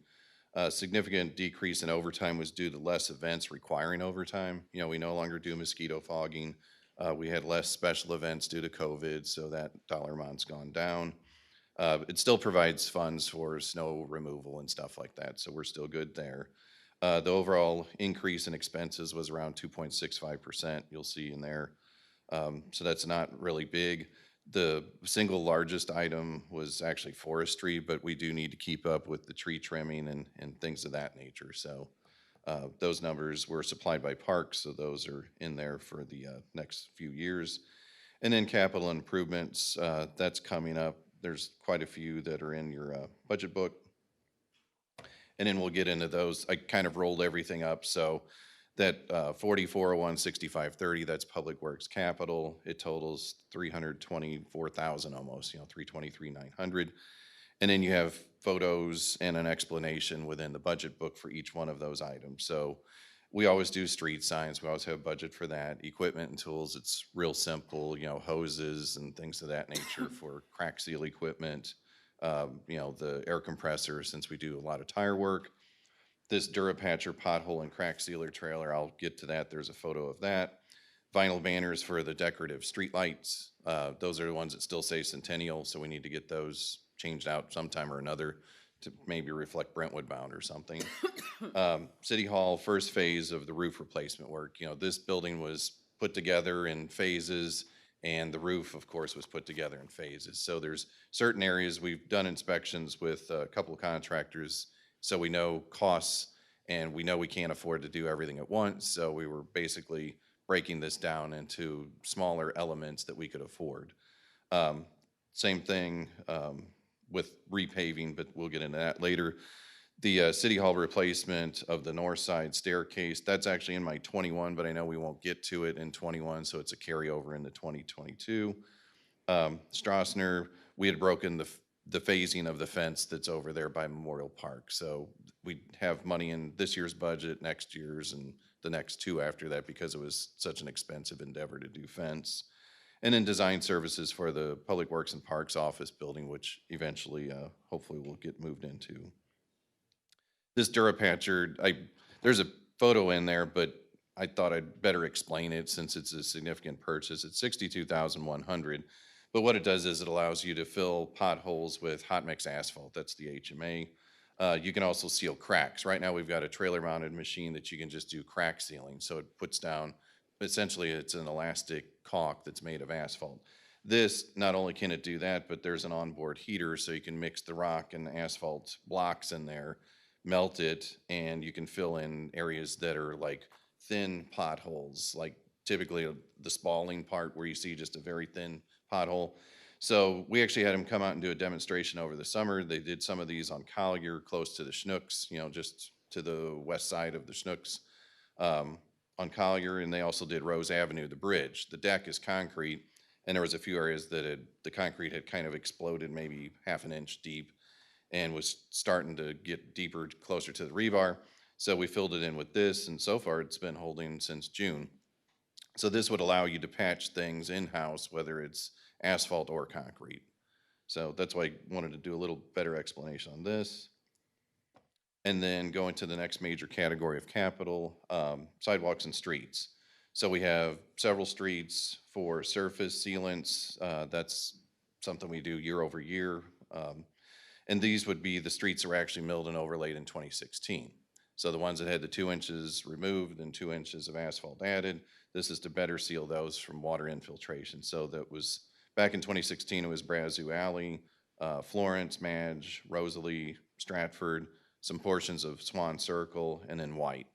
Significant decrease in overtime was due to less events requiring overtime. We no longer do mosquito fogging. We had less special events due to COVID, so that dollar amount's gone down. It still provides funds for snow removal and stuff like that, so we're still good there. The overall increase in expenses was around 2.65%, you'll see in there. So that's not really big. The single largest item was actually forestry, but we do need to keep up with the tree trimming and things of that nature. So those numbers were supplied by Parks, so those are in there for the next few years. And then capital improvements, that's coming up. There's quite a few that are in your budget book. And then we'll get into those. I kind of rolled everything up. So That 44016530, that's Public Works Capital. It totals 324,000 almost, 323,900. And then you have photos and an explanation within the budget book for each one of those items. So we always do street signs. We always have budget for that. Equipment and tools, it's real simple, hoses and things of that nature for crack seal equipment. The air compressor, since we do a lot of tire work. This Durapatcher pothole and crack sealer trailer, I'll get to that. There's a photo of that. Vinyl banners for the decorative street lights. Those are the ones that still say Centennial, so we need to get those changed out sometime or another to maybe reflect Brentwood bound or something. City Hall, first phase of the roof replacement work. This building was put together in phases, and the roof, of course, was put together in phases. So there's certain areas we've done inspections with a couple of contractors, so we know costs, and we know we can't afford to do everything at once. So we were basically breaking this down into smaller elements that we could afford. Same thing with repaving, but we'll get into that later. The City Hall replacement of the north side staircase, that's actually in my 21, but I know we won't get to it in 21, so it's a carryover into 2022. Strassner, we had broken the phasing of the fence that's over there by Memorial Park. So we have money in this year's budget, next year's, and the next two after that because it was such an expensive endeavor to do fence. And then design services for the Public Works and Parks office building, which eventually, hopefully will get moved into. This Durapatcher, there's a photo in there, but I thought I'd better explain it since it's a significant purchase. It's $62,100. But what it does is it allows you to fill potholes with hot mix asphalt. That's the HMA. You can also seal cracks. Right now, we've got a trailer mounted machine that you can just do crack sealing. So it puts down, essentially it's an elastic caulk that's made of asphalt. This, not only can it do that, but there's an onboard heater so you can mix the rock and asphalt blocks in there, melt it, and you can fill in areas that are like thin potholes, like typically the spalling part where you see just a very thin pothole. So we actually had them come out and do a demonstration over the summer. They did some of these on Collier, close to the Schnooks, just to the west side of the Schnooks on Collier, and they also did Rose Avenue, the bridge. The deck is concrete, and there was a few areas that the concrete had kind of exploded maybe half an inch deep and was starting to get deeper, closer to the rebar. So we filled it in with this, and so far it's been holding since June. So this would allow you to patch things in-house, whether it's asphalt or concrete. So that's why I wanted to do a little better explanation on this. And then go into the next major category of capital, sidewalks and streets. So we have several streets for surface sealants. That's something we do year over year. And these would be the streets that were actually milled and overlaid in 2016. So the ones that had the 2 inches removed and 2 inches of asphalt added, this is to better seal those from water infiltration. So that was, back in 2016, it was Brazu Alley, Florence, Madge, Rosalie, Stratford, some portions of Swan Circle, and then White.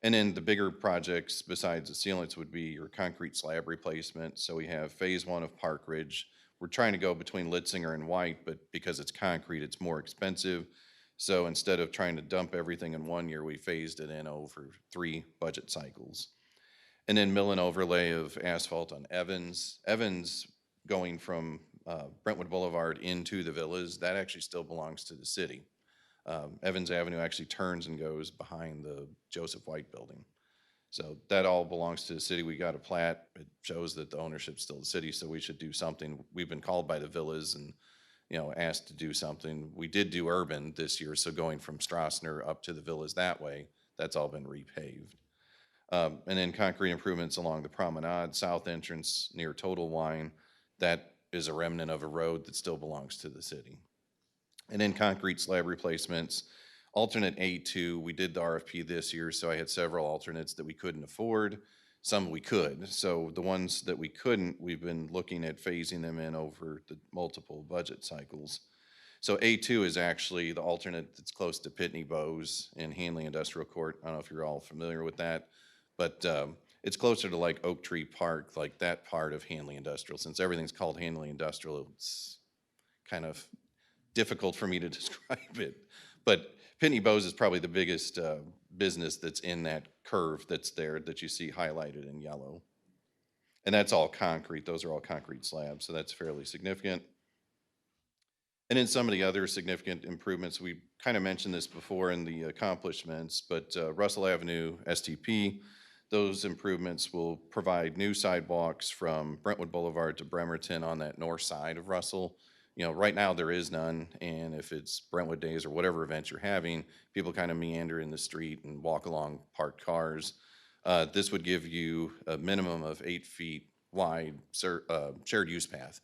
And then the bigger projects besides the sealants would be your concrete slab replacement. So we have phase 1 of Park Ridge. We're trying to go between Litzinger and White, but because it's concrete, it's more expensive. So instead of trying to dump everything in 1 year, we phased it in over 3 budget cycles. And then mill and overlay of asphalt on Evans. Evans going from Brentwood Boulevard into the villas, that actually still belongs to the city. Evans Avenue actually turns and goes behind the Joseph White building. So that all belongs to the city. We got a plat. It shows that the ownership's still the city, so we should do something. We've been called by the villas and asked to do something. We did do urban this year, so going from Strassner up to the villas that way, that's all been repaved. And then concrete improvements along the promenade, south entrance near Total Wine, that is a remnant of a road that still belongs to the city. And then concrete slab replacements, alternate A2, we did the RFP this year, so I had several alternates that we couldn't afford. Some we could. So the ones that we couldn't, we've been looking at phasing them in over the multiple budget cycles. So A2 is actually the alternate that's close to Pitney Bowes in Hanley Industrial Court. I don't know if you're all familiar with that, but it's closer to like Oak Tree Park, like that part of Hanley Industrial. Since everything's called Hanley Industrial, it's kind of difficult for me to describe it. But Pitney Bowes is probably the biggest business that's in that curve that's there that you see highlighted in yellow. And that's all concrete. Those are all concrete slabs, so that's fairly significant. And then some of the other significant improvements, we kind of mentioned this before in the accomplishments, but Russell Avenue STP, those improvements will provide new sidewalks from Brentwood Boulevard to Bremerton on that north side of Russell. You know, right now there is none, and if it's Brentwood Days or whatever event you're having, people kind of meander in the street and walk along parked cars. This would give you a minimum of 8 feet wide shared use path.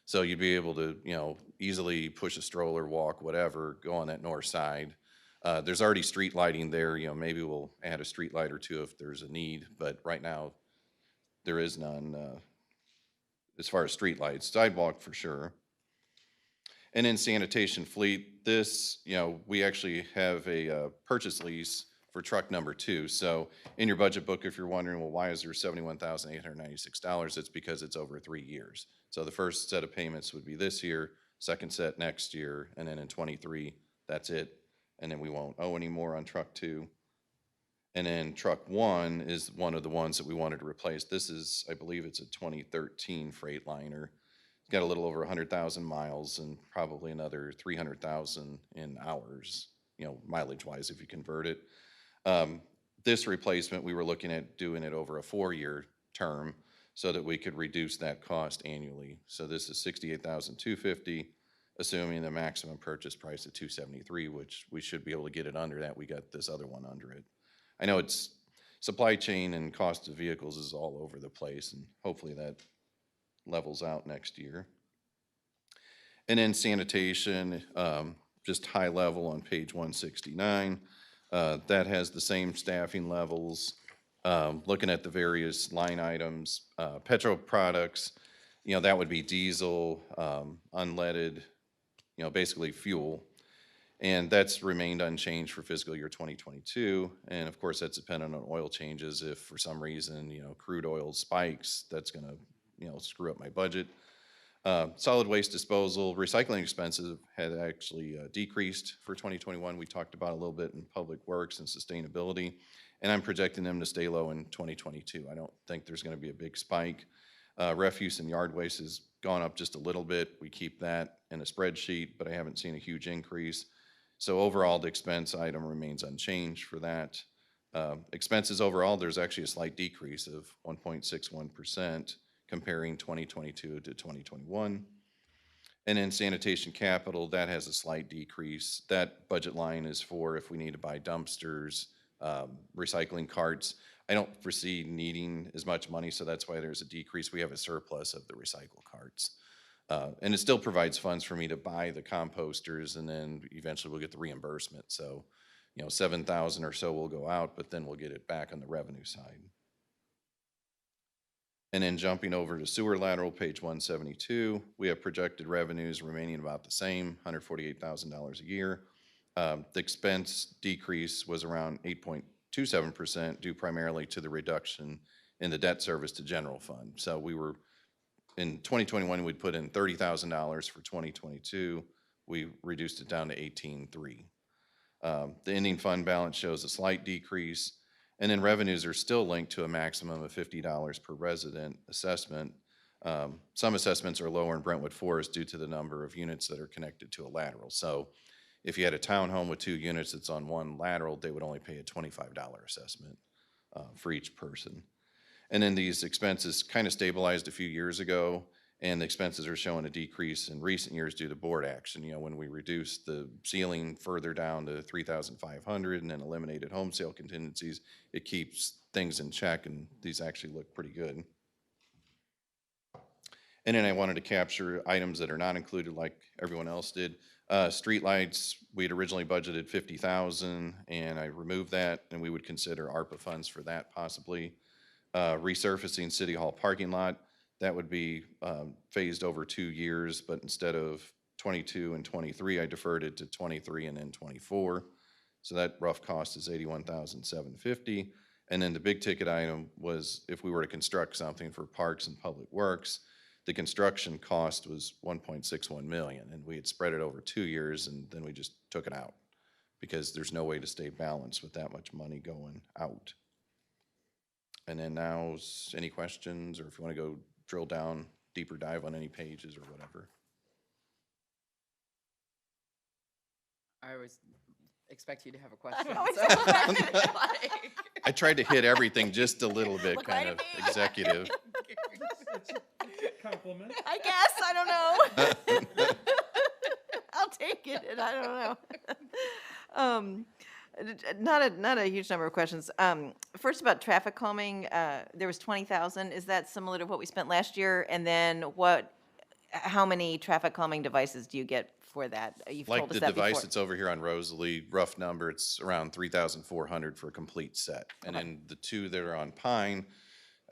So you'd be able to, you know, easily push a stroller, walk, whatever, go on that north side. There's already street lighting there. You know, maybe we'll add a street light or two if there's a need, but right now there is none as far as street lights. Sidewalk for sure. And in Sanitation Fleet, this, you know, we actually have a purchase lease for truck number 2. So in your budget book, if you're wondering, well, why is there $71,896? It's because it's over 3 years. So the first set of payments would be this year, second set next year, and then in 23, that's it. And then we won't owe any more on truck 2. And then truck 1 is one of the ones that we wanted to replace. This is, I believe it's a 2013 Freightliner. It's got a little over 100,000 miles and probably another 300,000 in hours, you know, mileage-wise if you convert it. This replacement, we were looking at doing it over a 4-year term so that we could reduce that cost annually. So this is $68,250, assuming the maximum purchase price of $273, which we should be able to get it under that. We got this other one under it. I know it's supply chain and cost of vehicles is all over the place, and hopefully that levels out next year. And then sanitation, just high level on page 169. That has the same staffing levels. Looking at the various line items, petro products, you know, that would be diesel, unleaded, you know, basically fuel. And that's remained unchanged for fiscal year 2022. And of course, that's dependent on oil changes. If for some reason, you know, crude oil spikes, that's gonna, you know, screw up my budget. Solid waste disposal, recycling expenses had actually decreased for 2021. We talked about a little bit in public works and sustainability, and I'm projecting them to stay low in 2022. I don't think there's gonna be a big spike. Refuse and yard waste has gone up just a little bit. We keep that in a spreadsheet, but I haven't seen a huge increase. So overall, the expense item remains unchanged for that. Expenses overall, there's actually a slight decrease of 1.61%. comparing 2022 to 2021. And in sanitation capital, that has a slight decrease. That budget line is for if we need to buy dumpsters, recycling carts. I don't foresee needing as much money, so that's why there's a decrease. We have a surplus of the recycle carts. And it still provides funds for me to buy the composters, and then eventually we'll get the reimbursement. So, you know, 7,000 or so will go out, but then we'll get it back on the revenue side. And then jumping over to sewer lateral, page 172, we have projected revenues remaining about the same, $148,000 a year. The expense decrease was around 8.27% due primarily to the reduction in the debt service to general fund. So we were, in 2021, we'd put in $30,000 for 2022. We reduced it down to 18.3. The ending fund balance shows a slight decrease. And then revenues are still linked to a maximum of $50 per resident assessment. Some assessments are lower in Brentwood Forest due to the number of units that are connected to a lateral. So if you had a townhome with 2 units that's on one lateral, they would only pay a $25 assessment for each person. And then these expenses kind of stabilized a few years ago, and the expenses are showing a decrease in recent years due to board action. You know, when we reduced the ceiling further down to $3,500 and then eliminated home sale contingencies, it keeps things in check, and these actually look pretty good. And then I wanted to capture items that are not included like everyone else did. Streetlights, we had originally budgeted $50,000, and I removed that, and we would consider ARPA funds for that possibly. Resurfacing City Hall parking lot, that would be phased over 2 years, but instead of 22 and 23, I deferred it to 23 and then 24. So that rough cost is $81,750. And then the big ticket item was if we were to construct something for parks and public works, the construction cost was $1.61 million, and we had spread it over 2 years, and then we just took it out. because there's no way to stay balanced with that much money going out. And then now, any questions, or if you want to go drill down, deeper dive on any pages or whatever. I always expect you to have a question. I tried to hit everything just a little bit, Look kind right of at me. executive. Compliment. I guess, I don't know. I'll take it, and I don't know. Not a huge number of questions. First about traffic calming, there was 20,000. Is that similar to what we spent last year? And then how many traffic calming devices do you get for that? You've Like told us the that device before. that's over here on Rosalie, rough number, it's around 3,400 for a complete set. And then the two that are on Pine,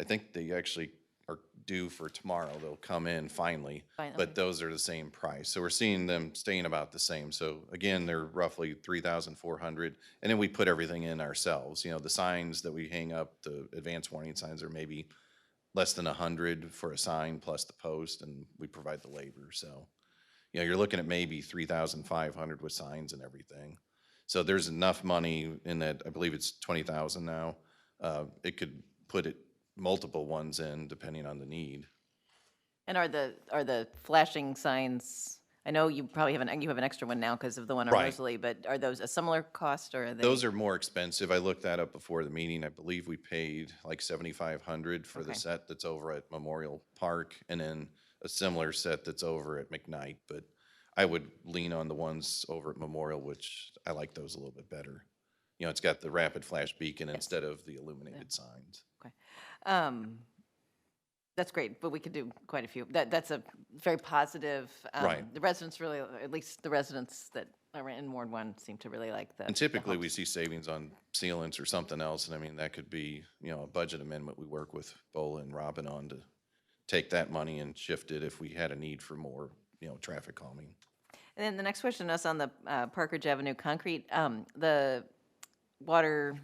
I think they actually are due for tomorrow. They'll come in finally, Fine, but okay. those are the same price. So we're seeing them staying about the same. So again, they're roughly 3,400. And then we put everything in ourselves. You know, the signs that we hang up, the advanced warning signs are maybe less than 100 for a sign plus the post, and we provide the labor. So, you know, you're looking at maybe 3,500 with signs and everything. So there's enough money in that, I believe it's 20,000 now. It could put it multiple ones in depending on the need. And are the flashing signs, I know you probably have an extra one now because of the one on Right. Rosalie, but are those a similar cost, or are they? Those are more expensive. I looked that up before the meeting. I believe we paid like 7,500 for the Okay. set that's over at Memorial Park, and then a similar set that's over at McKnight. But I would lean on the ones over at Memorial, which I like those a little bit better. You know, it's got the rapid flash beacon instead of the illuminated signs. Okay. That's great, but we could do quite a few. That's a very positive. Right. The residents really, at least the residents that are in Ward 1 seem to really like the. And typically, we see savings on sealants or something else, and I mean, that could be, you know, a budget amendment we work with Bola and Robin on to take that money and shift it if we had a need for more, you know, traffic calming. And then the next question is on the Parkridge Avenue concrete. The water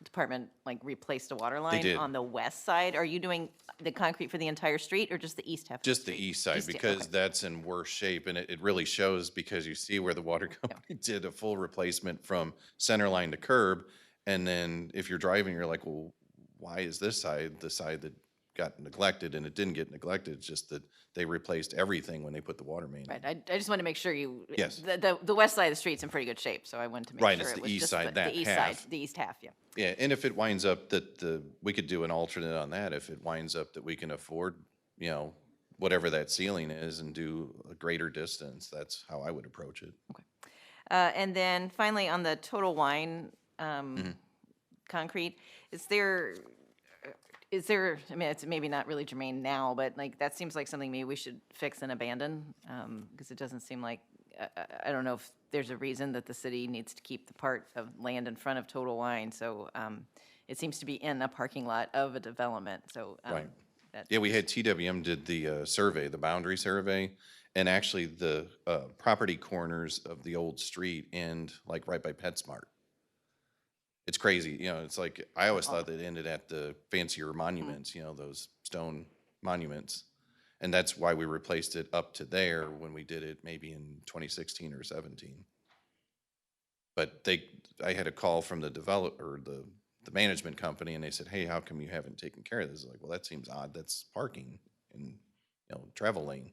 department like replaced a water line did. on the west side. Are you doing the concrete for the entire street or just the east half? Just the east side, Just the- because okay. that's in worse shape, and it really shows because you see where the water company did a full replacement from center line to curb, and then if you're driving, you're like, well, why is this side the side that got neglected? And it didn't get neglected, it's just that they replaced everything when they put the water main in. Right, I just want to make sure you. Yes. The west side of the street's in pretty good shape, so I wanted to make Right, sure it's it the was east just side, that the east half. side, the east half, yeah. Yeah, and if it winds up that we could do an alternate on that, if it winds up that we can afford, you know, whatever that ceiling is and do a greater distance, that's how I would approach it. And then finally, on the Total Wine Mm-hmm. concrete, is there, I mean, it's maybe not really germane now, but like, that seems like something maybe we should fix and abandon, because it doesn't seem like, I don't know if there's a reason that the city needs to keep the part of land in front of Total Wine, so it seems to be in a parking lot of a development, so. Right. that- Yeah, we had TWM did the survey, the boundary survey, and actually the property corners of the old street end like right by PetSmart. It's crazy, you know, it's like, I always thought that it ended at the fancier monuments, you know, those stone monuments. And that's why we replaced it up to there when we did it maybe in 2016 or 17. But I had a call from the developer, the management company, and they said, hey, how come you haven't taken care of this? Like, well, that seems odd, that's parking and, you know, travel lane.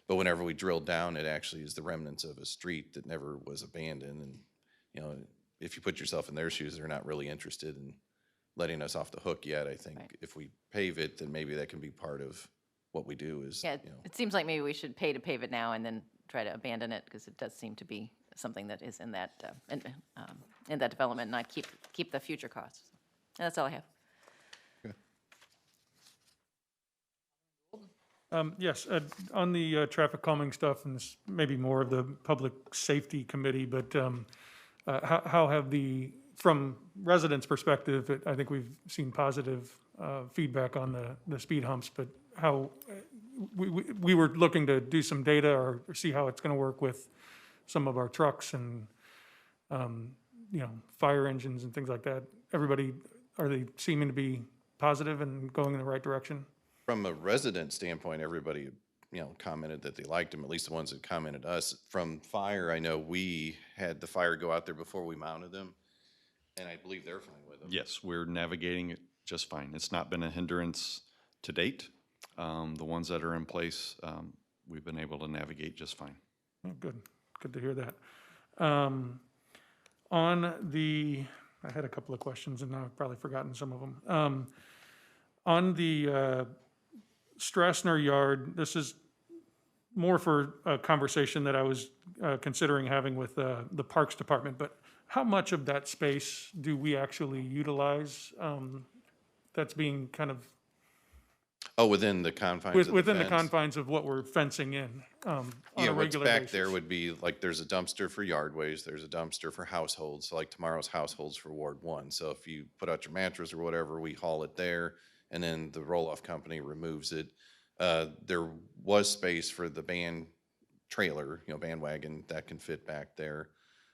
But whenever we drilled down, it actually is the remnants of a street that never was abandoned. And, you know, if you put yourself in their shoes, they're not really interested in letting us off the hook yet. I think Right. if we pave it, then maybe that can be part of what we do is, Yeah, you know. it seems like maybe we should pay to pave it now and then try to abandon it, because it does seem to be something that is in that, in that development, not keep the future costs. And that's all I have. Yes, on the traffic calming stuff, and this may be more of the public safety committee, but how have from residents' perspective, I think we've seen positive feedback on the speed humps, but how, we were looking to do some data or see how it's going to work with some of our trucks and, you know, fire engines and things like that. Everybody, are they seeming to be positive and going in the right direction? From a resident standpoint, everybody commented that they liked them, at least the ones that commented us. From fire, I know we had the fire go out there before we mounted them, and I believe they're fine with them. Yes, we're navigating it just fine. It's not been a hindrance to date. The ones that are in place, we've been able to navigate just fine. Oh, good to hear that. I had a couple of questions and now I've probably forgotten some of them. On the Strassner yard, this is more for a conversation that I was considering having with the Parks Department, but how much of that space do we actually utilize that's being kind of Oh, within the confines of the within the fence? confines of what we're fencing in on Yeah, a what's regular back basis? there would be, like, there's a dumpster for yard waste, there's a dumpster for households, so like tomorrow's households for Ward 1. So if you put out your mattress or whatever, we haul it there, and then the roll-off company removes it. There was space for the band trailer, bandwagon, that can fit back there.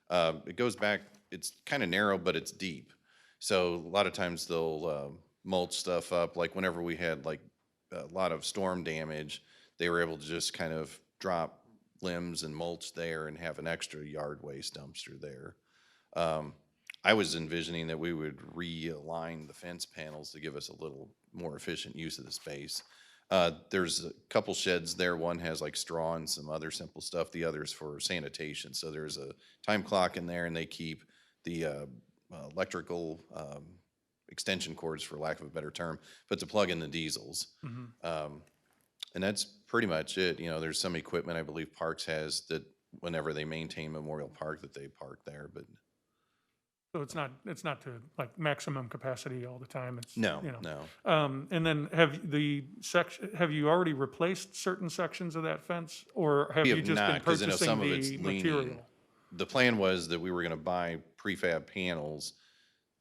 It goes back, it's kind of narrow, but it's deep. So a lot of times they'll mulch stuff up, like whenever we had like a lot of storm damage, they were able to just kind of drop limbs and mulch there and have an extra yard waste dumpster there. I was envisioning that we would realign the fence panels to give us a little more efficient use of the space. There's a couple sheds there. One has like straw and some other simple stuff. The other's for sanitation. So there's a time clock in there, and they keep the electrical extension cords, for lack of a better term, but to plug in the diesels. And that's pretty much it. There's some equipment I believe Parks has that whenever they maintain Memorial Park that they park there, but So it's not to like maximum capacity all the time. It's, no, you know. no. And then have you already replaced certain sections of that fence? Or have We you have just been not, 'cause purchasing some of it's the leaning. material? The plan was that we were gonna buy prefab panels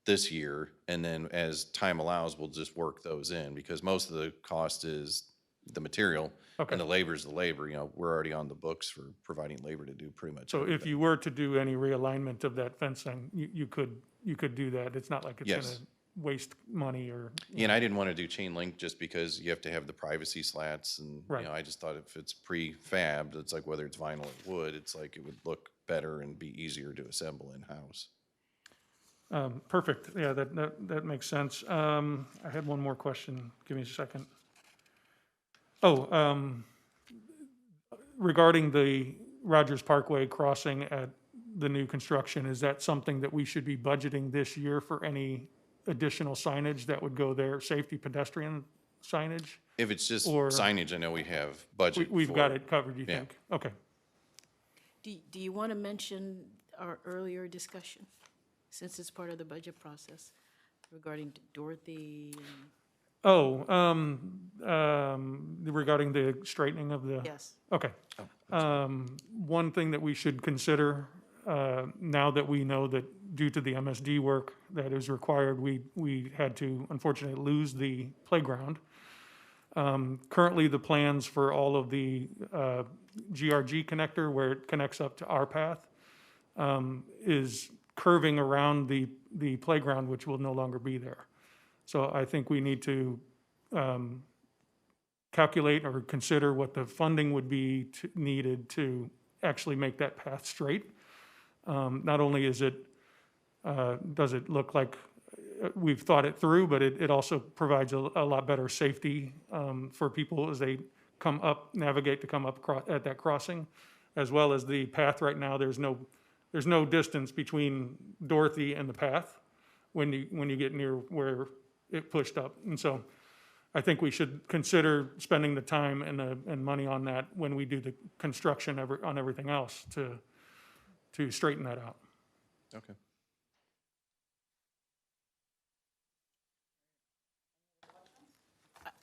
this year, and then as time allows, we'll just work those in, because most of the cost is the material, Okay. and the labor is the labor. We're already on the books for providing labor to do pretty much So if everything. you were to do any realignment of that fencing, you could do that. It's not like it's Yes. gonna waste money or, And I didn't want to do chain link just because you have to have the privacy slats, and, Right. I just thought if it's prefab, it's like whether it's vinyl or wood, it's like it would look better and be easier to assemble in-house. perfect. Yeah, that makes sense. I had one more question. Give me a second. Oh, regarding the Rogers Parkway crossing at the new construction, is that something that we should be budgeting this year for any additional signage that would go there, safety pedestrian signage? If it's just Or- signage, I know we have budget We've for got it covered, you Yeah. think? Okay. Do you want to mention our earlier discussion, since it's part of the budget process, regarding Dorothy? and- Oh, regarding the straightening of the. Yes. Okay. One thing that we should consider, now that we know that due to the MSD work that is required, we had to unfortunately lose the playground. Currently, the plans for all of the GRG connector, where it connects up to our path, is curving around the playground, which will no longer be there. So I think we need to calculate or consider what the funding would be needed to actually make that path straight. Not only is it, does it look like we've thought it through, but it also provides a lot better safety for people as they come up, navigate to come up at that crossing, as well as the path right now. There's no distance between Dorothy and the path when you get near where it pushed up. And so I think we should consider spending the time and money on that when we do the construction on everything else to straighten that out. Okay.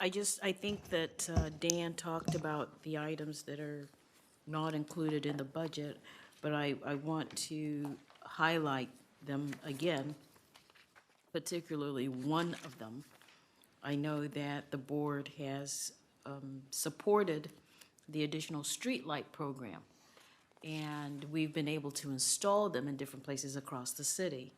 I think that Dan talked about the items that are not included in the budget, but I want to highlight them again, particularly one of them. I know that the board has supported the additional streetlight program, and we've been able to install them in different places across the city.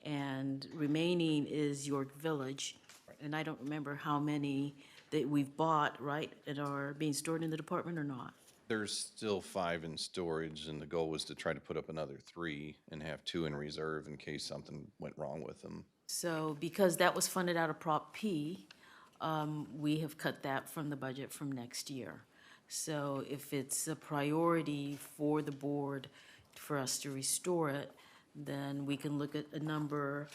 And remaining is York Village, and I don't remember how many that we've bought, right, and are being stored in the department or not? There's still 5 in storage, and the goal was to try to put up another 3 and have 2 in reserve in case something went wrong with them. So because that was funded out of Prop P, we have cut that from the budget from next year. So if it's a priority for the board for us to restore it, then we can look at a number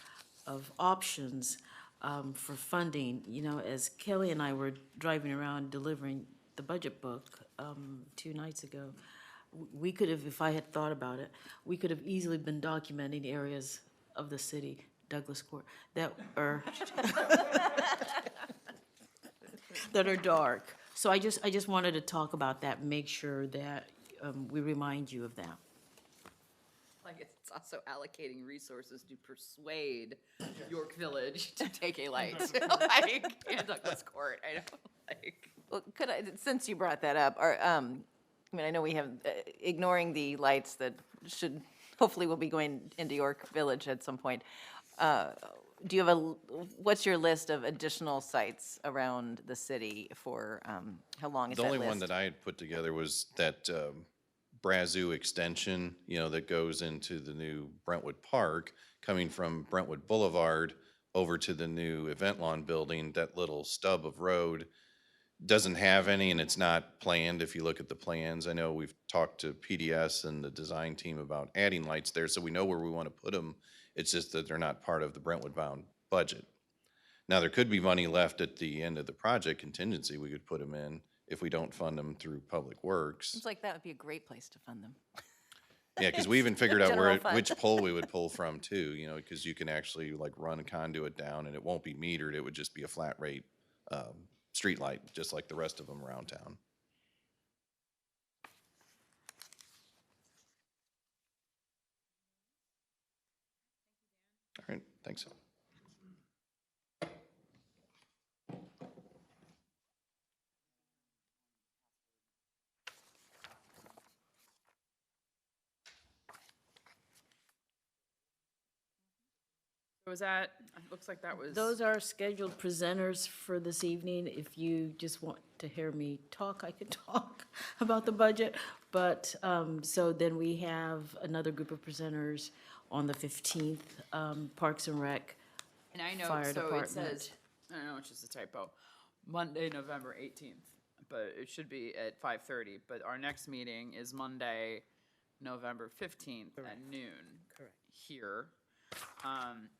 of options for funding. You know, as Kelly and I were driving around delivering the budget book 2 nights ago, we could have, if I had thought about it, we could have easily been documenting areas of the city, Douglas Court, that are that are dark. So I just wanted to talk about that, make sure that we remind you of that. Like, it's also allocating resources to persuade York Village to take a light, like, and Douglas Court, I know, like. Well, could I, since you brought that up, I mean, I know we have, ignoring the lights that should, hopefully will be going into York Village at some point. Do you have what's your list of additional sites around the city for, how long is The that only list? one that I had put together was that Brazos extension, you know, that goes into the new Brentwood Park, coming from Brentwood Boulevard over to the new event lawn building. That little stub of road doesn't have any, and it's not planned if you look at the plans. I know we've talked to PDS and the design team about adding lights there, so we know where we want to put them. It's just that they're not part of the Brentwood bound budget. Now, there could be money left at the end of the project contingency we could put them in if we don't fund them through Public Works. Seems like that would be a great place to fund them. Yeah, because we even figured out General fund. which pole we would pull from too, you know, because you can actually like run a conduit down and it won't be metered. It would just be a flat rate street light, just like the rest of them around town. All right, thanks. Was that, it looks like that was. Those are scheduled presenters for this evening. If you just want to hear me talk, I could talk about the budget. But, so then we have another group of presenters on the 15th, Parks and Rec. And I know, Fire so it department. says, I don't know, it's just a typo, Monday, November 18th, but it should be at 5:30. But our next meeting is Monday, November 15th at noon. Correct. Here.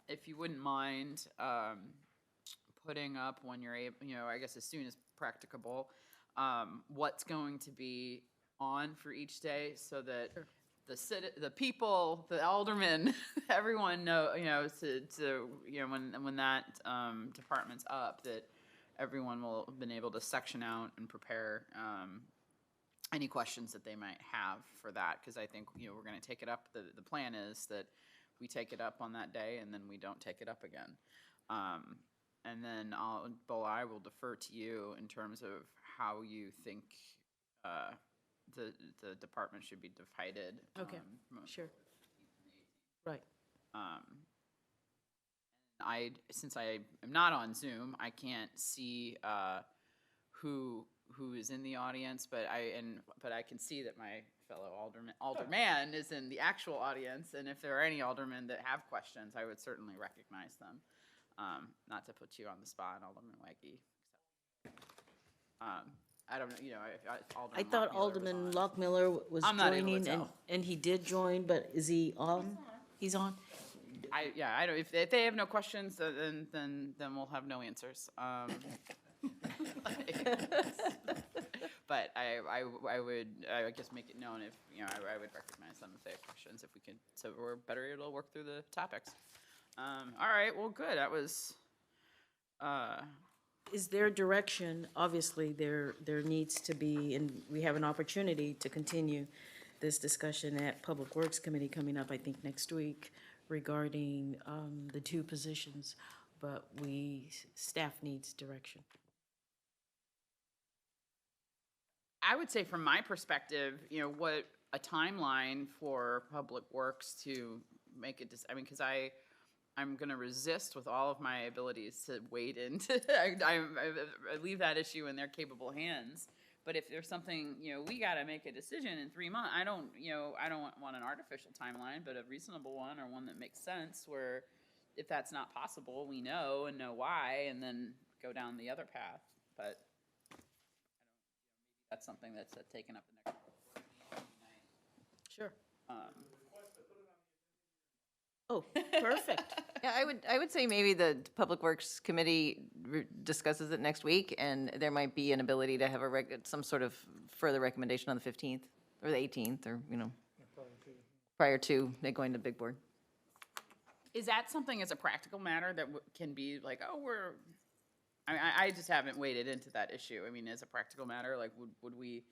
If you wouldn't mind, putting up when you're able, you know, I guess as soon as practicable, what's going to be on for each day so that the people, the aldermen, everyone know, you know, you know, when that, department's up, that everyone will have been able to section out and prepare, any questions that they might have for that. Cause I think, you know, we're gonna take it up. The plan is that we take it up on that day and then we don't take it up again. And then I will defer to you in terms of how you think the department should be divided. Okay, sure. Right. Since I am not on Zoom, I can't see who is in the audience, but I can see that my fellow alderman is in the actual audience, and if there are any aldermen that have questions, I would certainly recognize them. Not to put you on the spot, Alderman Waggy. I don't know, you know, I thought Alderman Lockmiller was I'm not able to joining, tell. and he did join, but is he on? He's on? I don't. If they have no questions, then we'll have no answers. But I would guess make it known if, you know, I would recognize them if they have questions, if we could, so we're better able to work through the topics. All right, well, good, that was, Is there direction, obviously, there needs to be, and we have an opportunity to continue this discussion at Public Works Committee coming up, I think, next week, regarding the 2 positions, but staff needs direction. I would say from my perspective, you know, what a timeline for Public Works to make it, I mean, because I'm gonna resist with all of my abilities to wade into, I leave that issue in their capable hands. But if there's something, we gotta make a decision in 3 months, I don't want an artificial timeline, but a reasonable one, or one that makes sense, where if that's not possible, we know and know why, and then go down the other path. But that's something that's taken up the next. Sure. Oh, perfect. Yeah, I would say maybe the Public Works Committee discusses it next week, and there might be an ability to have some sort of further recommendation on the 15th, or the 18th, or, prior to it going to the big board. Is that something as a practical matter that can be like, I just haven't waded into that issue. I mean, as a practical matter, like, would we be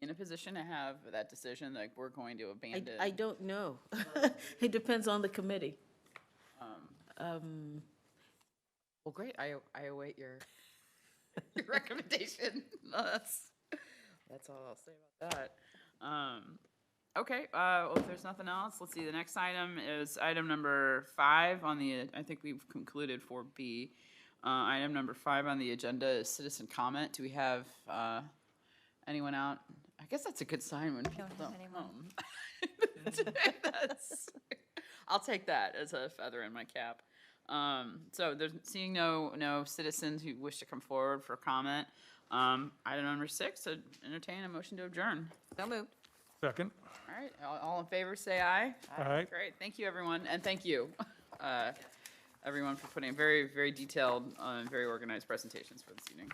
in a position to have that decision, like, we're going to abandon? I don't know. It depends on the committee. Well, great. I await your your recommendation. That's all I'll say about that. Okay. Well, if there's nothing else, let's see. The next item is item number 5 on the. I think we've concluded 4B. Item number 5 on the agenda is citizen comment. Do we have anyone out? I guess that's a good sign when people don't come. I'll take that as a feather in my cap. So there's seeing no citizens who wish to come forward for comment. Item number 6, so entertain a motion to adjourn. So moved. Second. All right, all in favor, say aye. Aye. Great, thank you, everyone, and thank you, everyone, for putting very, very detailed, very organized presentations for this evening.